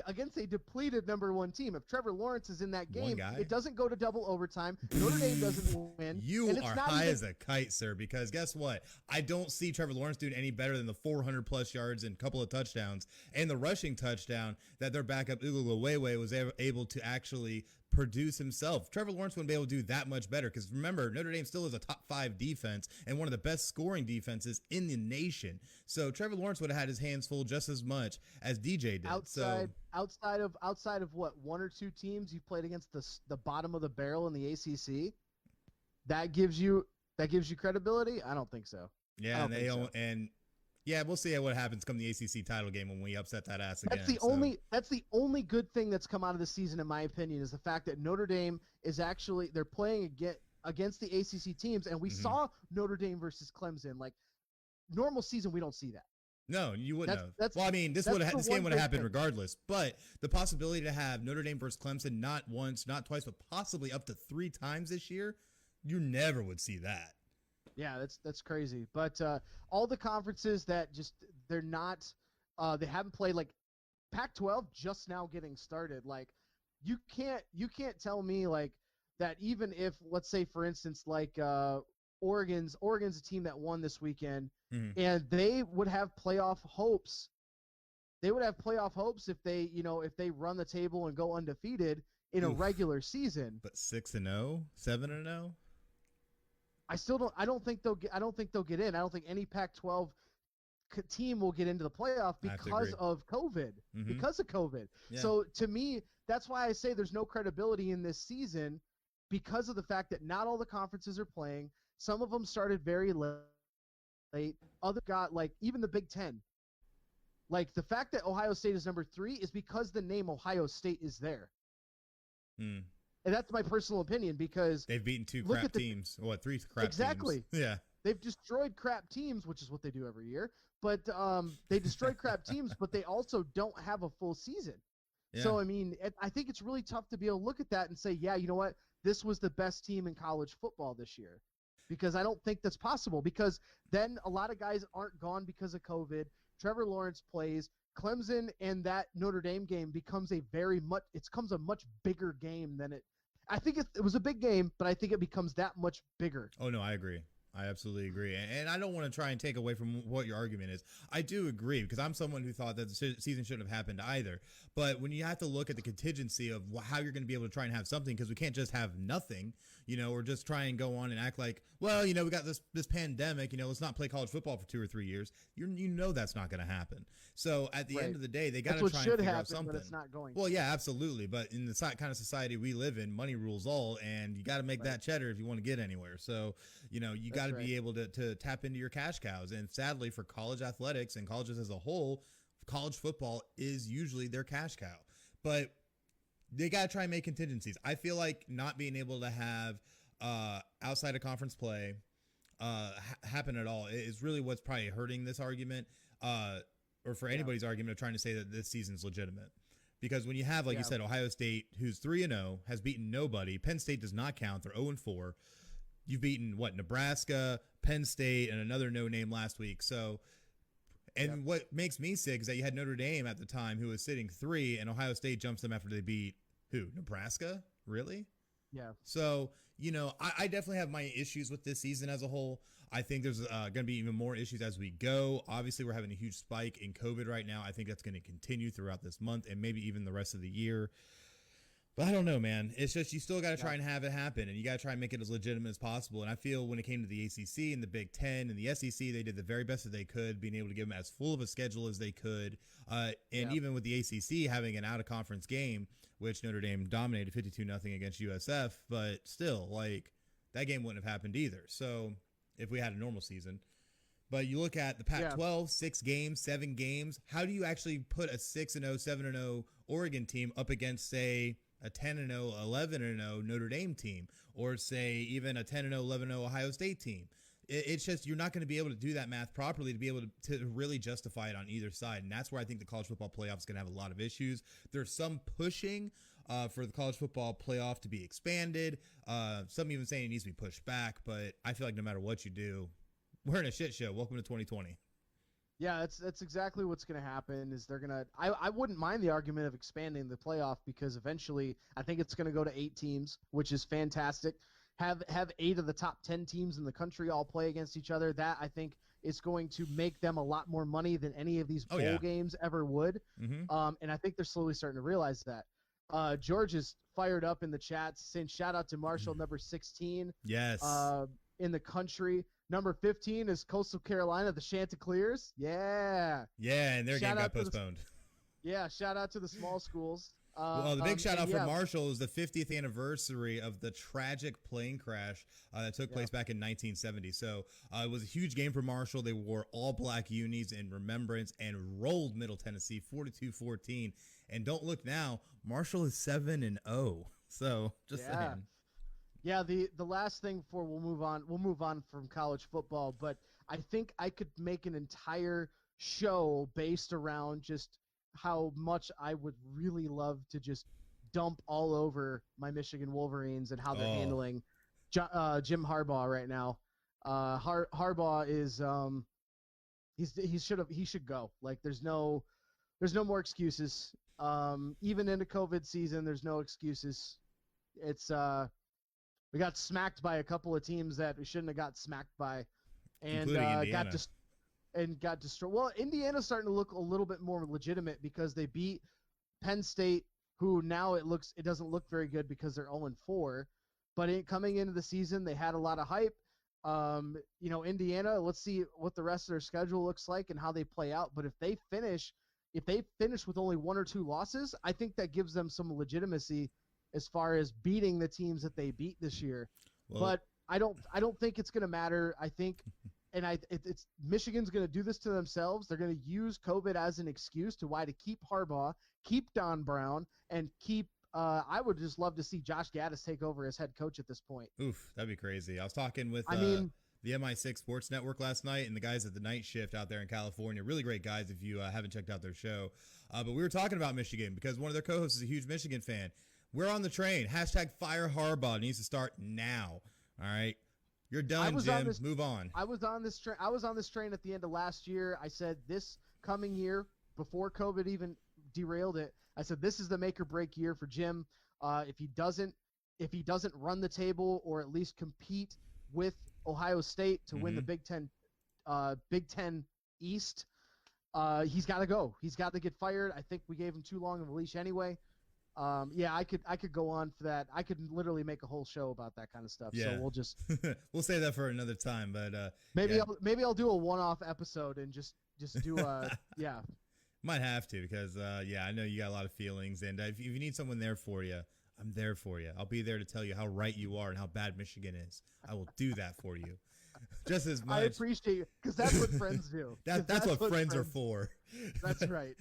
Against a depleted number 1 team. If Trevor Lawrence is in that game, it doesn't go to double overtime. Notre Dame doesn't win. You are high as a kite, sir, because guess what? I don't see Trevor Lawrence doing any better than the 400-plus yards and a couple of touchdowns and the rushing touchdown that their backup Uguawewe was able to actually produce himself. Trevor Lawrence wouldn't be able to do that much better because remember, Notre Dame still is a top 5 defense and one of the best scoring defenses in the nation. So Trevor Lawrence would have had his hands full just as much as DJ did. Outside of what, 1 or 2 teams you played against the bottom of the barrel in the ACC, that gives you credibility? I don't think so. Yeah, yeah, we'll see what happens come the ACC title game when we upset that ass again. That's the only good thing that's come out of the season, in my opinion, is the fact that Notre Dame is actually they're playing against the ACC teams, and we saw Notre Dame versus Clemson. Like normal season, we don't see that. No, you wouldn't have. This game would have happened regardless. But the possibility to have Notre Dame versus Clemson not once, not twice, but possibly up to 3 times this year, You never would see that. Yeah, that's crazy. But all the conferences that just they're not they haven't played, like Pac-12 just now getting started. Like you can't tell me like that, even if, let's say for instance, like Oregon's a team that won this weekend, and they would have playoff hopes. They would have playoff hopes if they, if they run the table and go undefeated in a regular season. But 6-0, 7-0. I don't think they'll get in. I don't think any Pac-12 team will get into the playoff because of COVID. Because of COVID. Yeah. So to me, that's why I say there's no credibility in this season, because of the fact that not all the conferences are playing. Some of them started very late. Other got, like, even the Big Ten. Like, the fact that Ohio State is number 3 is because the name Ohio State is there. And that's my personal opinion, because they've beaten 2 crap teams. 3 crap exactly. teams. Yeah. They've destroyed crap teams, which is what they do every year. But they destroyed crap teams, but they also don't have a full season. Yeah. So, I mean, I think it's really tough to be able to look at that and say, yeah, you know what? This was the best team in college football this year. Because I don't think that's possible. Because then a lot of guys aren't gone because of COVID. Trevor Lawrence plays. Clemson and that Notre Dame game becomes a much bigger game than it. I think it was a big game, but I think it becomes that much bigger. Oh, no, I agree. I absolutely agree. And I don't want to try and take away from what your argument is. I do agree, because I'm someone who thought that the season shouldn't have happened either. But when you have to look at the contingency of how you're going to be able to try and have something, because we can't just have nothing, or just try and go on and act like, well, we got this pandemic, let's not play college football for 2 or 3 years. That's not going to happen. So at the end of the day, they got to try and figure out something. But it's not going. Well, yeah, absolutely. But in the kind of society we live in, money rules all, and you got to make that cheddar if you want to get anywhere. So, you got to be able to tap into your cash cows. And sadly, for college athletics and colleges as a whole, college football is usually their cash cow. But they got to try and make contingencies. I feel like not being able to have outside of conference play happen at all is really what's probably hurting this argument, or for anybody's argument of trying to say that this season's legitimate. Because when you have, like you said, Ohio State, who's 3-0, has beaten nobody. Penn State does not count. They're 0-4. You've beaten, Nebraska, Penn State, and another no-name last week. So, and what makes me sick is that you had Notre Dame at the time, who was sitting 3, and Ohio State jumps them after they beat, who? Nebraska? Really? Yeah. So, I definitely have my issues with this season as a whole. I think there's going to be even more issues as we go. Obviously, we're having a huge spike in COVID right now. I think that's going to continue throughout this month and maybe even the rest of the year. But I don't know, man. It's just you still got to try and have it happen, and you got to try and make it as legitimate as possible. And I feel when it came to the ACC and the Big Ten and the SEC, they did the very best that they could, being able to give them as full of a schedule as they could. Even with the ACC having an out-of-conference game, which Notre Dame dominated 52-0 against USF, but still, that game wouldn't have happened either. So if we had a normal season. But you look at the Pac-12, 6 games, 7 games. How do you actually put a 6-0, 7-0 Oregon team up against, say, a 10-0, 11-0 Notre Dame team, or say even a 10-0, 11-0 Ohio State team? It's just you're not going to be able to do that math properly to be able to really justify it on either side. And that's where I think the college football playoff is going to have a lot of issues. There's some pushing for the college football playoff to be expanded. Some even saying it needs to be pushed back. But I feel like no matter what you do, we're in a shit show. Welcome to 2020. Yeah, that's exactly what's going to happen. Is they're going to I wouldn't mind the argument of expanding the playoff, because eventually I think it's going to go to 8 teams, which is fantastic. Have 8 of the top 10 teams in the country all play against each other. That, I think, is going to make them a lot more money than any of these bowl games ever would. Mm-hmm. And I think they're slowly starting to realize that. George is fired up in the chat, saying shout out to Marshall, number 16. Yes. In the country. Number 15 is Carolina, the Chanticleers. Yeah. Yeah, and their game got postponed. Shout out to the small schools. Well, the big shout out for Marshall is the 50th anniversary of the tragic plane crash that took place back in 1970. So it was a huge game for Marshall. They wore all black unis in remembrance and rolled Middle Tennessee 42-14. And don't look now, Marshall is 7-0. So just saying. Yeah, the last thing before we'll move on from college football, but I think I could make an entire show based around just how much I would really love to just dump all over my Michigan Wolverines and how they're handling Jim Harbaugh right now. Harbaugh is he should go. Like there's no more excuses. Even in the COVID season, there's no excuses. It's we got smacked by a couple of teams that we shouldn't have got smacked by, and got destroyed. Well, Indiana's starting to look a little bit more legitimate because they beat Penn State, who now it doesn't look very good because they're 0-4. But coming into the season, they had a lot of hype. Indiana, let's see what the rest of their schedule looks like and how they play out. But if they finish with only 1 or 2 losses, I think that gives them some legitimacy as far as beating the teams that they beat this year. Well, but I don't think it's going to matter. I think, and it's Michigan's going to do this to themselves. They're going to use COVID as an excuse to keep Harbaugh, keep Don Brown, and keep. I would just love to see Josh Gaddis take over as head coach at this point. Oof, that'd be crazy. I was talking with the MI6 Sports Network last night and the guys at the night shift out there in California. Really great guys if you haven't checked out their show. But we were talking about Michigan because one of their co-hosts is a huge Michigan fan. We're on the train. #Fire Harbaugh needs to start now. All right. You're done, Jim. Move on. I was on this train at the end of last year. I said this coming year, before COVID even derailed it, I said this is the make or break year for Jim. If he doesn't run the table or at least compete with Ohio State to win the Big Ten East, he's got to go. He's got to get fired. I think we gave him too long of a leash anyway. I could go on for that. I could literally make a whole show about that kind of stuff. Yeah. So we'll just we'll save that for another time. But maybe I'll do a one-off episode and just do yeah. Might have to because I know you got a lot of feelings, and if you need someone there for you, I'm there for you. I'll be there to tell you how right you are and how bad Michigan is. I will do that for you. Just as much. I appreciate you because that's what friends do. That's what friends are for. That's right.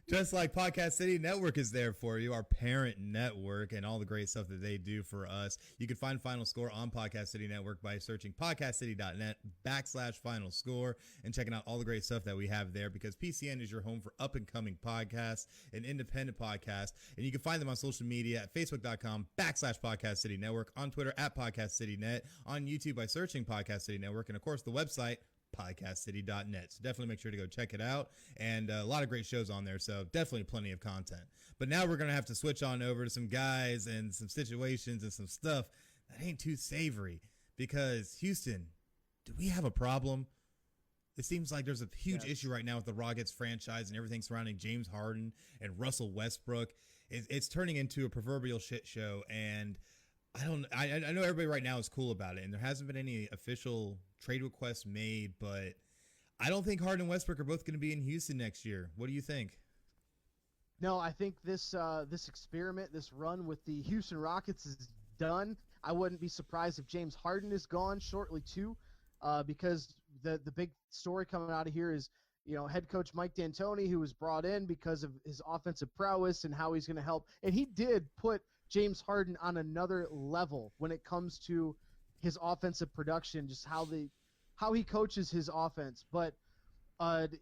Just like Podcast City Network is there for you, our parent network, and all the great stuff that they do for us. You can find Final Score on Podcast City Network by searching podcastcity.net/Final Score and checking out all the great stuff that we have there because PCN is your home for up-and-coming podcasts and independent podcasts. And you can find them on social media at facebook.com/Podcast City Network, on Twitter at Podcast City Net, on YouTube by searching Podcast City Network, and of course the website podcastcity.net. So definitely make sure to go check it out, and a lot of great shows on there, so definitely plenty of content. But now we're going to have to switch on over to some guys and some situations and some stuff that ain't too savory because Houston, do we have a problem? It seems like there's a huge issue right now with the Rockets franchise and everything surrounding James Harden and Russell Westbrook. It's turning into a proverbial shit show, and I know everybody right now is cool about it, and there hasn't been any official trade requests made, but I don't think Harden and Westbrook are both going to be in Houston next year. What do you think? No, I think this experiment, this run with the Houston Rockets is done. I wouldn't be surprised if James Harden is gone shortly too, because the big story coming out of here is, head coach Mike D'Antoni, who was brought in because of his offensive prowess and how he's going to help, and he did put James Harden on another level when it comes to his offensive production, just how he coaches his offense. But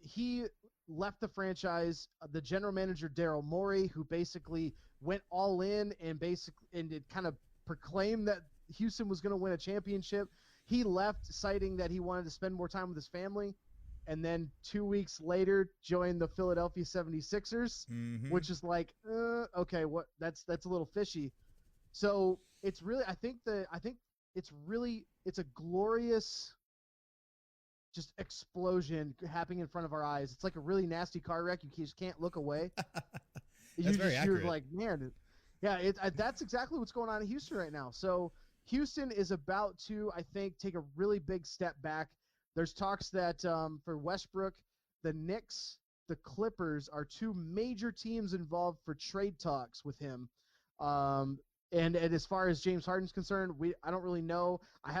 he left the franchise. The general manager Daryl Morey, who basically went all in and it kind of proclaimed that Houston was going to win a championship. He left, citing that he wanted to spend more time with his family. And then 2 weeks later, joined the Philadelphia 76ers, which is like, okay, what? That's a little fishy. So it's really, I think it's a glorious just explosion happening in front of our eyes. It's like a really nasty car wreck. You just can't look away. You're like, man, yeah, that's exactly what's going on in Houston right now. So Houston is about to, I think, take a really big step back. There's talks that for Westbrook, the Knicks, the Clippers are two major teams involved for trade talks with him. And as far as James Harden's concerned, I don't really know. I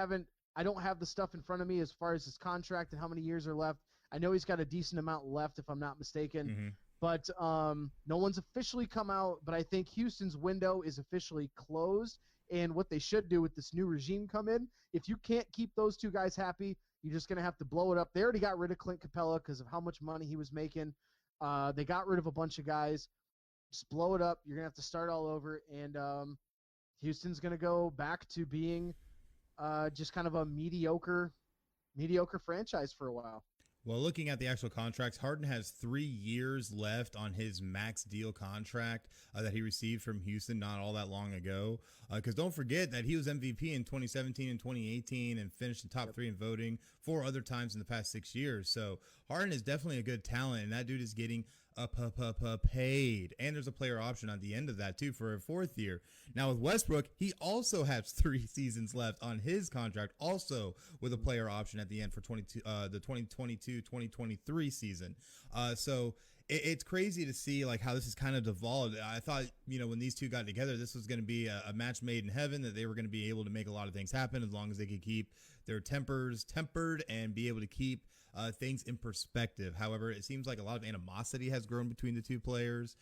don't have the stuff in front of me as far as his contract and how many years are left. I know he's got a decent amount left, if I'm not mistaken. But no one's officially come out. But I think Houston's window is officially closed. And what they should do with this new regime come in, if you can't keep those two guys happy, you're just going to have to blow it up. They already got rid of Clint Capella because of how much money he was making. They got rid of a bunch of guys. Just blow it up. You're going to have to start all over. And Houston's going to go back to being just kind of a mediocre franchise for a while. Well, looking at the actual contracts, Harden has 3 years left on his max deal contract that he received from Houston not all that long ago. Because don't forget that he was MVP in 2017 and 2018 and finished in top 3 in voting 4 other times in the past 6 years. So Harden is definitely a good talent, and that dude is getting paid. And there's a player option at the end of that, too, for a 4th year. Now, with Westbrook, he also has 3 seasons left on his contract, also with a player option at the end for the 2022-2023 season. So it's crazy to see like how this has kind of devolved. I thought, when these two got together, this was going to be a match made in heaven, that they were going to be able to make a lot of things happen as long as they could keep their tempers tempered and be able to keep things in perspective. However, it seems like a lot of animosity has grown between the two players,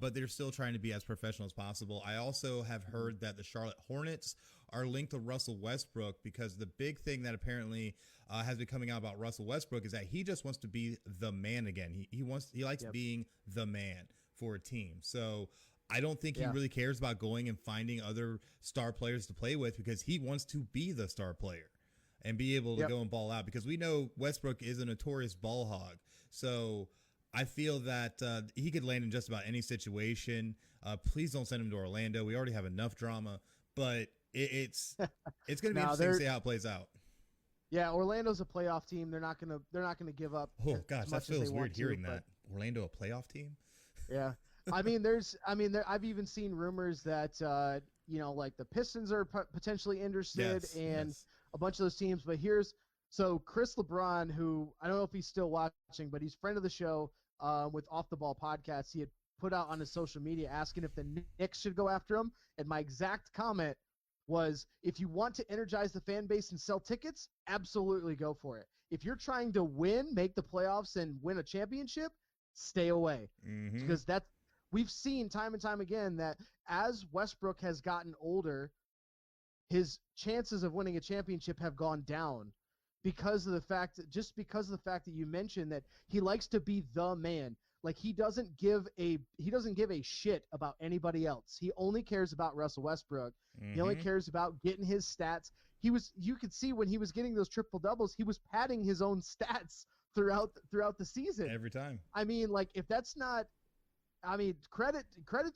but they're still trying to be as professional as possible. I also have heard that the Charlotte Hornets are linked to Russell Westbrook because the big thing that apparently has been coming out about Russell Westbrook is that he just wants to be the man again. He likes being the man for a team. So I don't think he really cares about going and finding other star players to play with because he wants to be the star player and be able to go and ball out, because we know Westbrook is a notorious ball hog. So I feel that he could land in just about any situation. Please don't send him to Orlando. We already have enough drama, but it's going to be interesting to see how it plays out. Yeah, Orlando's a playoff team. They're not gonna give up. Oh gosh, as that much as feels they weird want hearing to, that. Orlando a playoff team? Yeah. I've even seen rumors that like the Pistons are potentially interested, and a bunch of those teams. But so Chris LeBron, who I don't know if he's still watching, but he's a friend of the show with Off the Ball podcast. He had put out on his social media asking if the Knicks should go after him, and my exact comment was, if you want to energize the fan base and sell tickets, absolutely go for it. If you're trying to win, make the playoffs, and win a championship, stay away. Because we've seen time and time again that as Westbrook has gotten older, his chances of winning a championship have gone down because of the fact that you mentioned that he likes to be the man. Like he doesn't give a shit about anybody else. He only cares about Russell Westbrook. He only cares about getting his stats. You could see when he was getting those triple doubles, he was padding his own stats throughout the season. Every time. I mean, like if that's not, credit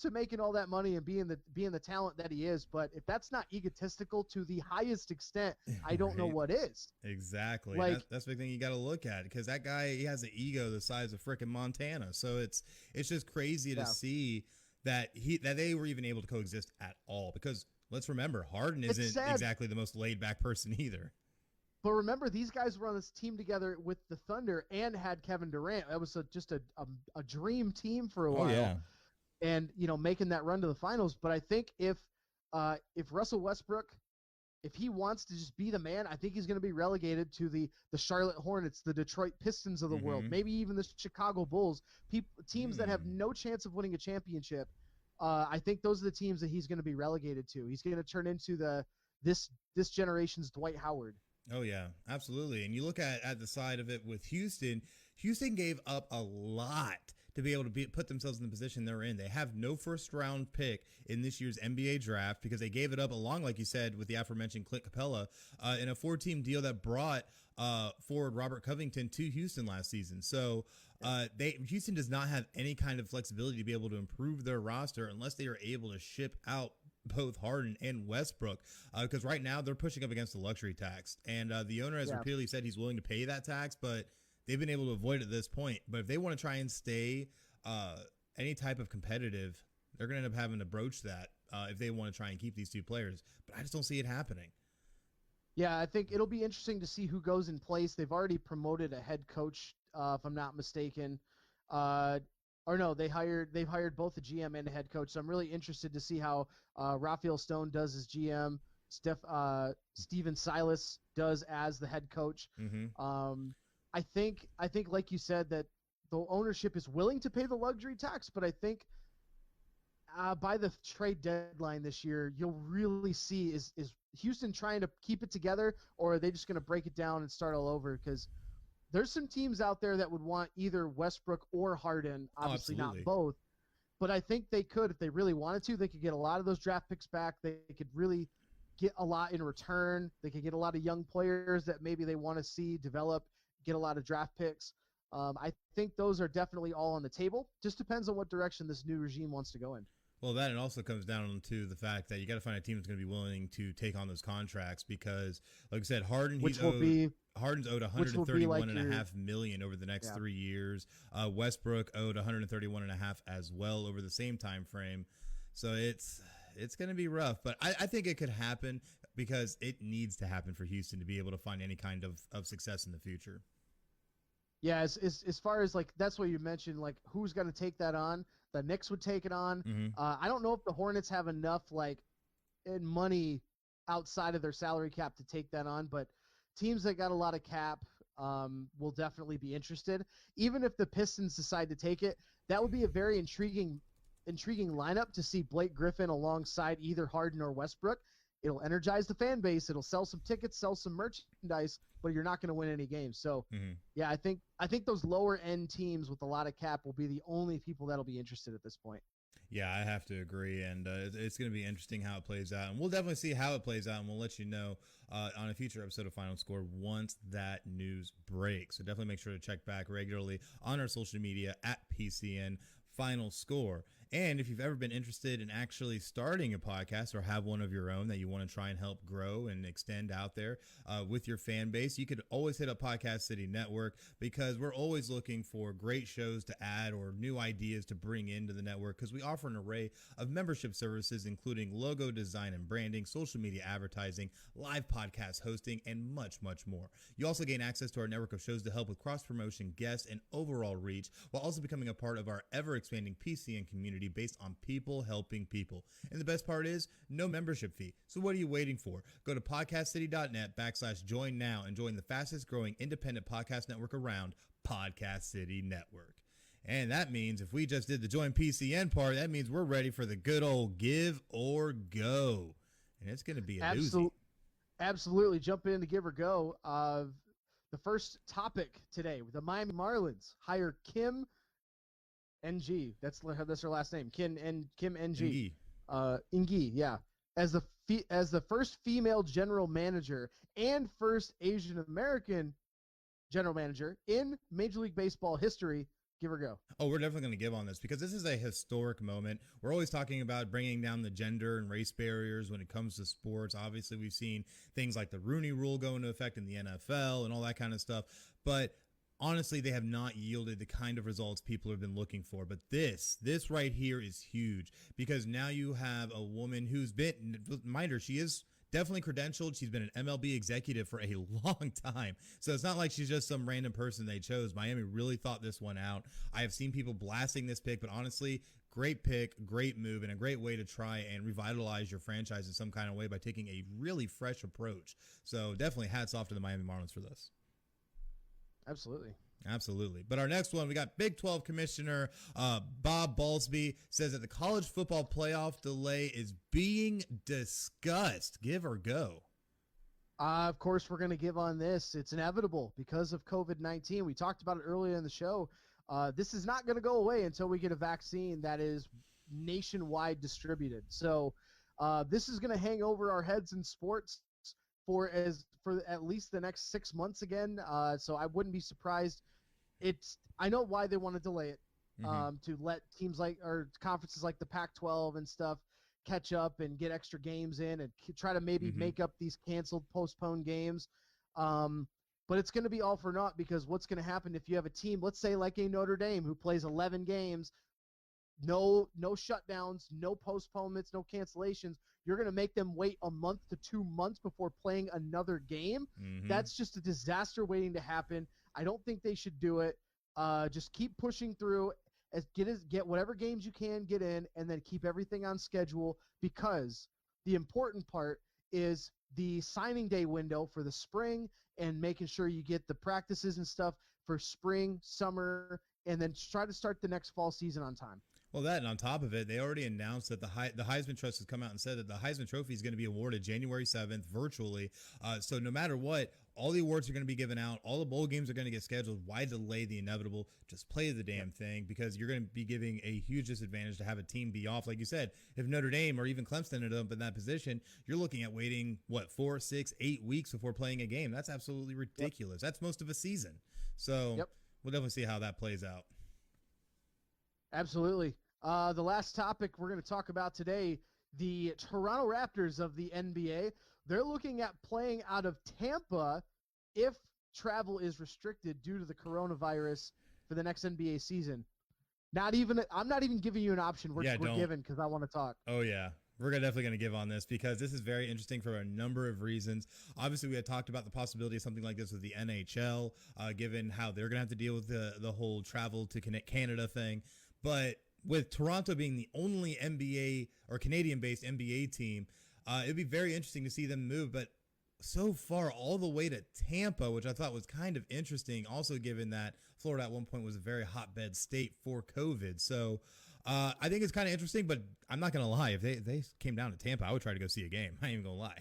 to making all that money and being the talent that he is. But if that's not egotistical to the highest extent, I don't know what is. Exactly. Like, that's the big thing you got to look at, because that guy, he has an ego the size of frickin' Montana. So it's just crazy to see that they were even able to coexist at all. Because let's remember, Harden isn't exactly the most laid back person either. But remember, these guys were on this team together with the Thunder and had Kevin Durant. That was just a dream team for a while. Oh, yeah. And, making that run to the finals. But I think if Russell Westbrook, if he wants to just be the man, I think he's going to be relegated to the Charlotte Hornets, the Detroit Pistons of the world, maybe even the Chicago Bulls, teams that have no chance of winning a championship. I think those are the teams that he's going to be relegated to. He's going to turn into this generation's Dwight Howard. Oh, yeah, absolutely. And you look at the side of it with Houston gave up a lot to be able to put themselves in the position they're in. They have no first-round pick in this year's NBA draft because they gave it up along, like you said, with the aforementioned Clint Capella in a 4-team deal that brought forward Robert Covington to Houston last season. So Houston does not have any kind of flexibility to be able to improve their roster unless they are able to ship out both Harden and Westbrook, because right now they're pushing up against the luxury tax, and the owner has repeatedly said he's willing to pay that tax, but they've been able to avoid it at this point. But if they want to try and stay any type of competitive, they're going to end up having to broach that if they want to try and keep these two players. But I just don't see it happening. Yeah, I think it'll be interesting to see who goes in place. They've already promoted a head coach, if I'm not mistaken. Or no, they've hired both a GM and a head coach. So I'm really interested to see how Raphael Stone does as GM, Steven Silas does as the head coach. I think like you said, that the ownership is willing to pay the luxury tax, but I think by the trade deadline this year, you'll really see is Houston trying to keep it together, or are they just going to break it down and start all over? Because there's some teams out there that would want either Westbrook or Harden, obviously not both. But I think they could, if they really wanted to, they could get a lot of those draft picks back. They could really get a lot in return. They could get a lot of young players that maybe they want to see develop, get a lot of draft picks. I think those are definitely all on the table. Just depends on what direction this new regime wants to go in. Well, that it also comes down to the fact that you got to find a team that's going to be willing to take on those contracts because, like I said, Harden's owed $131.5 million over the next 3 years. Westbrook owed $131.5 as well over the same time frame. So it's going to be rough, but I think it could happen because it needs to happen for Houston to be able to find any kind of success in the future. Yeah, as far as like that's what you mentioned, like who's going to take that on? The Knicks would take it on. Mm-hmm. I don't know if the Hornets have enough like in money outside of their salary cap to take that on, but teams that got a lot of cap will definitely be interested. Even if the Pistons decide to take it, that would be a very intriguing lineup to see Blake Griffin alongside either Harden or Westbrook. It'll energize the fan base. It'll sell some tickets, sell some merchandise, but you're not going to win any games. So, yeah, I think those lower end teams with a lot of cap will be the only people that'll be interested at this point. Yeah, I have to agree, and it's going to be interesting how it plays out, and we'll definitely see how it plays out, and we'll let you know on a future episode of Final Score once that news breaks. So definitely make sure to check back regularly on our social media at PCN Final Score. And if you've ever been interested in actually starting a podcast or have one of your own that you want to try and help grow and extend out there with your fan base, you could always hit up Podcast City Network because we're always looking for great shows to add or new ideas to bring into the network because we offer an array of membership services, including logo design and branding, social media advertising, live podcast hosting, and much, much more. You also gain access to our network of shows to help with cross-promotion, guests, and overall reach, while also becoming a part of our ever-expanding PCN community based on people helping people. And the best part is no membership fee. So what are you waiting for? Go to podcastcity.net/join now and join the fastest growing independent podcast network around, Podcast City Network. And that means if we just did the join PCN part, that means we're ready for the good old give or go. And it's going to be a doozy. Absolutely. Jump in to give or go. The first topic today, the Miami Marlins hire Kim NG. That's her last name. Kim NG. Ingi, yeah. As the first female general manager and first Asian American general manager in Major League Baseball history. Give or go. Oh, we're definitely going to give on this because this is a historic moment. We're always talking about bringing down the gender and race barriers when it comes to sports. Obviously, we've seen things like the Rooney Rule go into effect in the NFL and all that kind of stuff. But honestly, they have not yielded the kind of results people have been looking for. But this right here is huge because now you have a woman who's been, mind her, she is definitely credentialed. She's been an MLB executive for a long time. So it's not like she's just some random person they chose. Miami really thought this one out. I have seen people blasting this pick, but honestly, great pick, great move, and a great way to try and revitalize your franchise in some kind of way by taking a really fresh approach. So definitely hats off to the Miami Marlins for this. Absolutely. But our next one, we got Big 12 Commissioner Bob Bowlesby says that the college football playoff delay is being discussed. Give or go? Of course, we're going to give on this. It's inevitable because of COVID-19. We talked about it earlier in the show. This is not going to go away until we get a vaccine that is nationwide distributed. So this is going to hang over our heads in sports for at least the next 6 months again. So I wouldn't be surprised. I know why they want to delay it, to let teams or conferences like the Pac-12 and stuff catch up and get extra games in and try to maybe make up these canceled, postponed games. But it's going to be all for naught because what's going to happen if you have a team, let's say like a Notre Dame who plays 11 games, no shutdowns, no postponements, no cancellations. You're going to make them wait a month to 2 months before playing another game. That's just a disaster waiting to happen. I don't think they should do it. Just keep pushing through. Get whatever games you can get in, and then keep everything on schedule because the important part is the signing day window for the spring and making sure you get the practices and stuff for spring, summer, and then try to start the next fall season on time. Well, that, and on top of it, they already announced that the Heisman Trust has come out and said that the Heisman Trophy is going to be awarded January 7th virtually. So no matter what, all the awards are going to be given out. All the bowl games are going to get scheduled. Why delay the inevitable? Just play the damn thing, because you're going to be giving a huge disadvantage to have a team be off. Like you said, if Notre Dame or even Clemson ended up in that position, you're looking at waiting, 4, 6, 8 weeks before playing a game. That's absolutely ridiculous. That's most of a season. So we'll definitely see how that plays out. Absolutely. The last topic we're going to talk about today, the Toronto Raptors of the NBA. They're looking at playing out of Tampa if travel is restricted due to the coronavirus for the next NBA season. I'm not even giving you an option. We're giving because I want to talk. Oh, yeah. We're definitely going to give on this because this is very interesting for a number of reasons. Obviously, we had talked about the possibility of something like this with the NHL, given how they're going to have to deal with the whole travel to Canada thing. But with Toronto being the only NBA or Canadian-based NBA team, it'd be very interesting to see them move. But so far, all the way to Tampa, which I thought was kind of interesting, also given that Florida at one point was a very hotbed state for COVID. So I think it's kind of interesting, but I'm not going to lie. If they came down to Tampa, I would try to go see a game. I ain't even going to lie.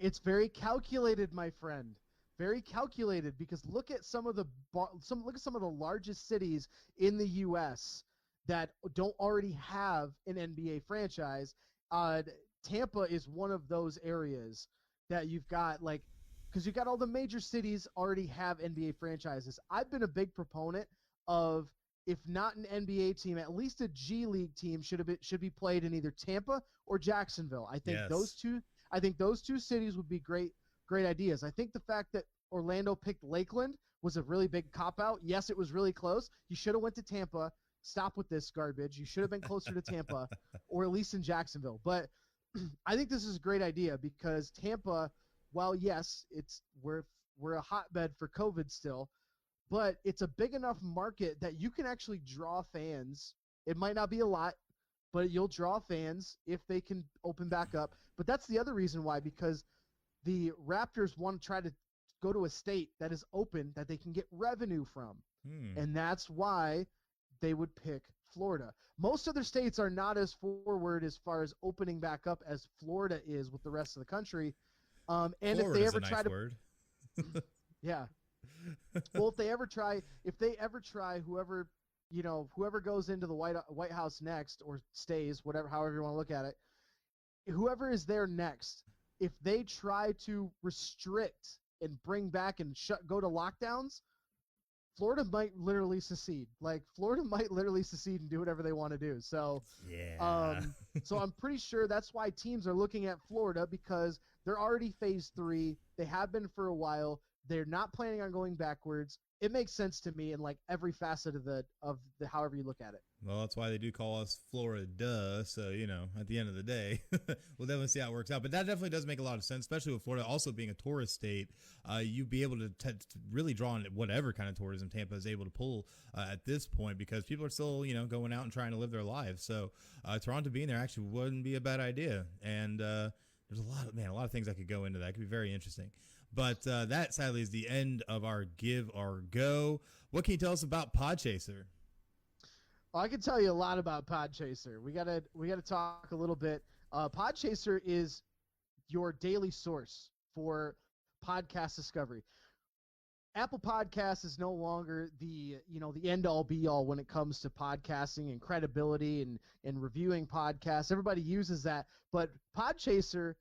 It's very calculated, my friend. Very calculated, because look at some of the largest cities in the U.S. that don't already have an NBA franchise. Tampa is one of those areas that you've got, because you've got all the major cities already have NBA franchises. I've been a big proponent of, if not an NBA team, at least a G League team should be played in either Tampa or Jacksonville. I think those two cities would be great ideas. I think the fact that Orlando picked Lakeland was a really big cop-out. Yes, it was really close. You should have went to Tampa. Stop with this garbage. You should have been closer to Tampa or at least in Jacksonville. But I think this is a great idea because Tampa, while yes, we're a hotbed for COVID still, but it's a big enough market that you can actually draw fans. It might not be a lot, but you'll draw fans if they can open back up. But that's the other reason why, because the Raptors want to try to go to a state that is open that they can get revenue from. And that's why they would pick Florida. Most other states are not as forward as far as opening back up as Florida is with the rest of the country. And Florida's if they ever a nice try to, word. yeah. Well, if they ever try, whoever goes into the White House next or stays, however you want to look at it, whoever is there next, if they try to restrict and bring back and go to lockdowns, Florida might literally secede. Florida might literally secede and do whatever they want to do. So, so I'm pretty sure that's why teams are looking at Florida, because they're already phase 3. They have been for a while. They're not planning on going backwards. It makes sense to me in every facet of the however you look at it. Well, that's why they do call us Florida. So, at the end of the day, we'll definitely see how it works out. But that definitely does make a lot of sense, especially with Florida also being a tourist state. You'd be able to really draw on whatever kind of tourism Tampa is able to pull at this point, because people are still, going out and trying to live their lives. So Toronto being there actually wouldn't be a bad idea. And there's a lot of things that could go into that. It could be very interesting. But that, sadly, is the end of our Give or Go. What can you tell us about Podchaser? Well, I can tell you a lot about Podchaser. We gotta talk a little bit. Podchaser is your daily source for podcast discovery. Apple Podcasts is no longer the end all be all when it comes to podcasting and credibility and reviewing podcasts. Everybody uses that, but Podchaser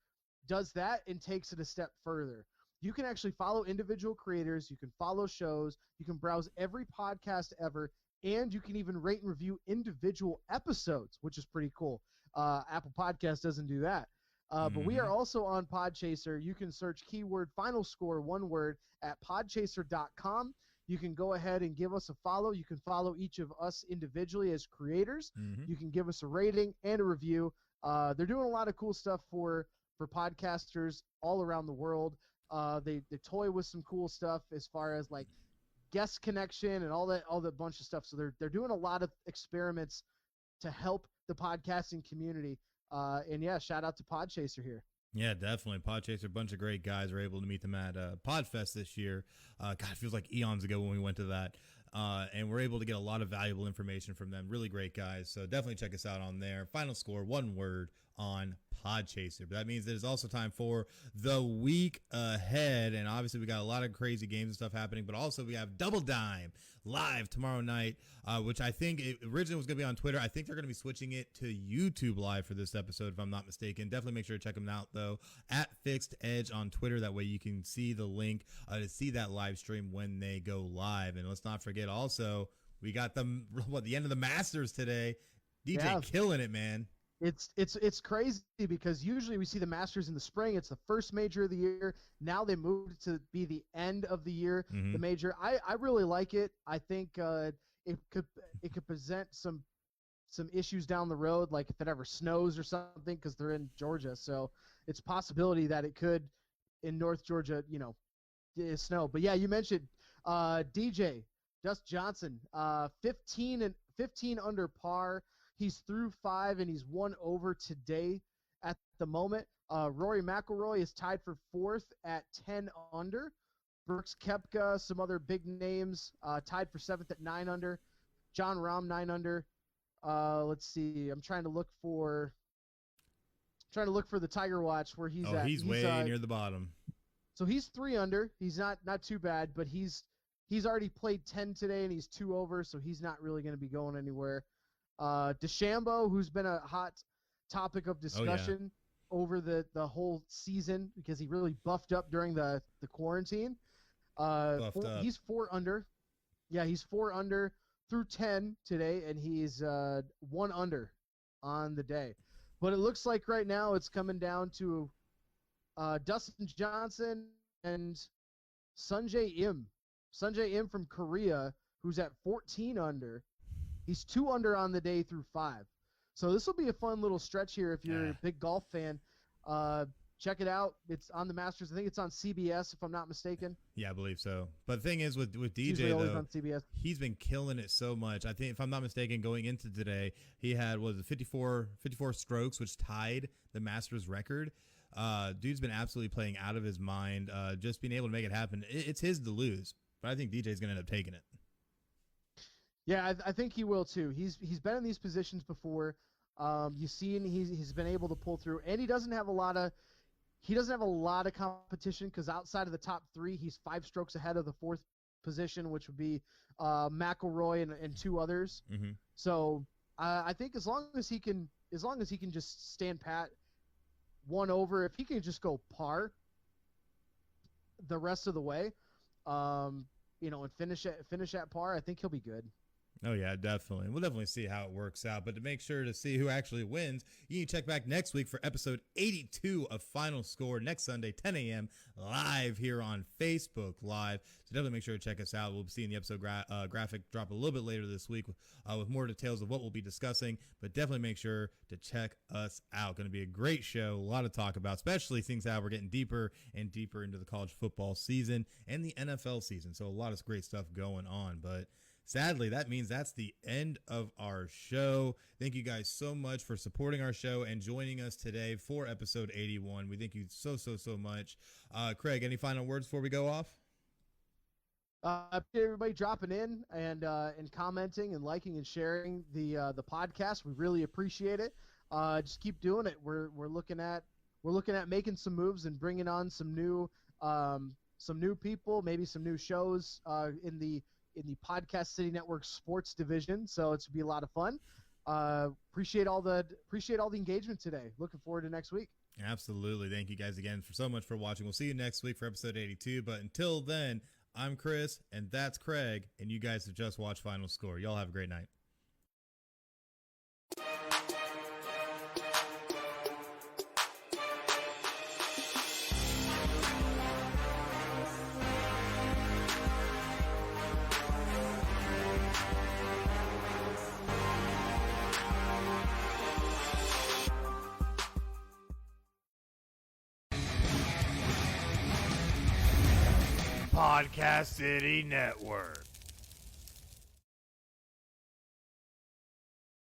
does that and takes it a step further. You can actually follow individual creators. You can follow shows. You can browse every podcast ever, and you can even rate and review individual episodes, which is pretty cool. Apple Podcast doesn't do that. But we are also on Podchaser. You can search keyword FinalScore, one word, at podchaser.com. You can go ahead and give us a follow. You can follow each of us individually as creators. You can give us a rating and a review. They're doing a lot of cool stuff for podcasters all around the world. They toy with some cool stuff as far as guest connection and all that bunch of stuff. So they're doing a lot of experiments to help the podcasting community. And yeah, shout out to Podchaser here. Yeah, definitely. Podchaser, a bunch of great guys. Were able to meet them at Podfest this year. God, it feels like eons ago when we went to that. and we're able to get a lot of valuable information from them. Really great guys. So definitely check us out on there. Final Score, one word, on Podchaser. But that means there's also time for the week ahead. And obviously we got a lot of crazy games and stuff happening, but also we have Double Dime live tomorrow night, which I think it originally was going to be on Twitter. I think they're going to be switching it to YouTube live for this episode, if I'm not mistaken. Definitely make sure to check them out, though, at Fixed Edge on Twitter. That way you can see the link to see that live stream when they go live. And let's not forget also, we got the end of the Masters today. DJ killing it, man. It's crazy because usually we see the Masters in the spring. It's the first major of the year. Now they moved it to be the end of the year, the major. I really like it. I think it could present some issues down the road, like if it ever snows or something, because they're in Georgia. So it's a possibility that it could in North Georgia, snow. But yeah, you mentioned DJ Dust Johnson, 15 under par. He's through 5 and he's 1 over today at the moment. Rory McIlroy is tied for 4th at 10 under. Brooks Koepka, some other big names, tied for 7th at 9 under. John Rahm 9 under. Let's see. I'm trying to look for the Tiger Watch where he's at. He's way near the bottom. So he's 3 under. He's not too bad, but he's already played 10 today and he's 2 over, so he's not really going to be going anywhere. DeChambeau, who's been a hot topic of discussion over the whole season because he really buffed up during the quarantine. He's 4 under. Yeah, he's 4 under through 10 today, and he's 1 under on the day. But it looks like right now it's coming down to Dustin Johnson and Sungjae Im. Sungjae Im from Korea, who's at 14 under. He's 2 under on the day through 5. So this will be a fun little stretch here if you're a big golf fan. Check it out. It's on the Masters. I think it's on CBS, if I'm not mistaken. Yeah, I believe so. But the thing is with DJ, though, on CBS. He's been killing it so much. I think, if I'm not mistaken, going into today, he had, 54 strokes, which tied the Masters record. Dude's been absolutely playing out of his mind, just being able to make it happen. It's his to lose, but I think DJ's going to end up taking it. Yeah, I think he will too. He's been in these positions before. You've seen he's been able to pull through, and he doesn't have a lot of competition because outside of the top 3, he's 5 strokes ahead of the 4th position, which would be McIlroy and 2 others. Mm-hmm. So I think as long as he can just stand pat, 1 over, if he can just go par the rest of the way, and finish at par, I think he'll be good. Oh, yeah, definitely. We'll definitely see how it works out. But to make sure to see who actually wins, you need to check back next week for episode 82 of Final Score next Sunday, 10 a.m. live here on Facebook Live. So definitely make sure to check us out. We'll be seeing the episode graphic drop a little bit later this week with more details of what we'll be discussing. But definitely make sure to check us out. Going to be a great show. A lot to talk about, especially things how we're getting deeper and deeper into the college football season and the NFL season. So a lot of great stuff going on. But sadly, that means that's the end of our show. Thank you guys so much for supporting our show and joining us today for episode 81. We thank you so much. Craig, any final words before we go off? Everybody dropping in and commenting and liking and sharing the podcast. We really appreciate it. Just keep doing it. We're looking at making some moves and bringing on some new people, maybe some new shows in the Podcast City Network sports division. So it's be a lot of fun. Appreciate all the engagement today. Looking forward to next week. Absolutely. Thank you guys again so much for watching. We'll see you next week for episode 82. But until then, I'm Chris and that's Craig, and you guys have just watched Final Score. Y'all have a great night. Podcast City Network.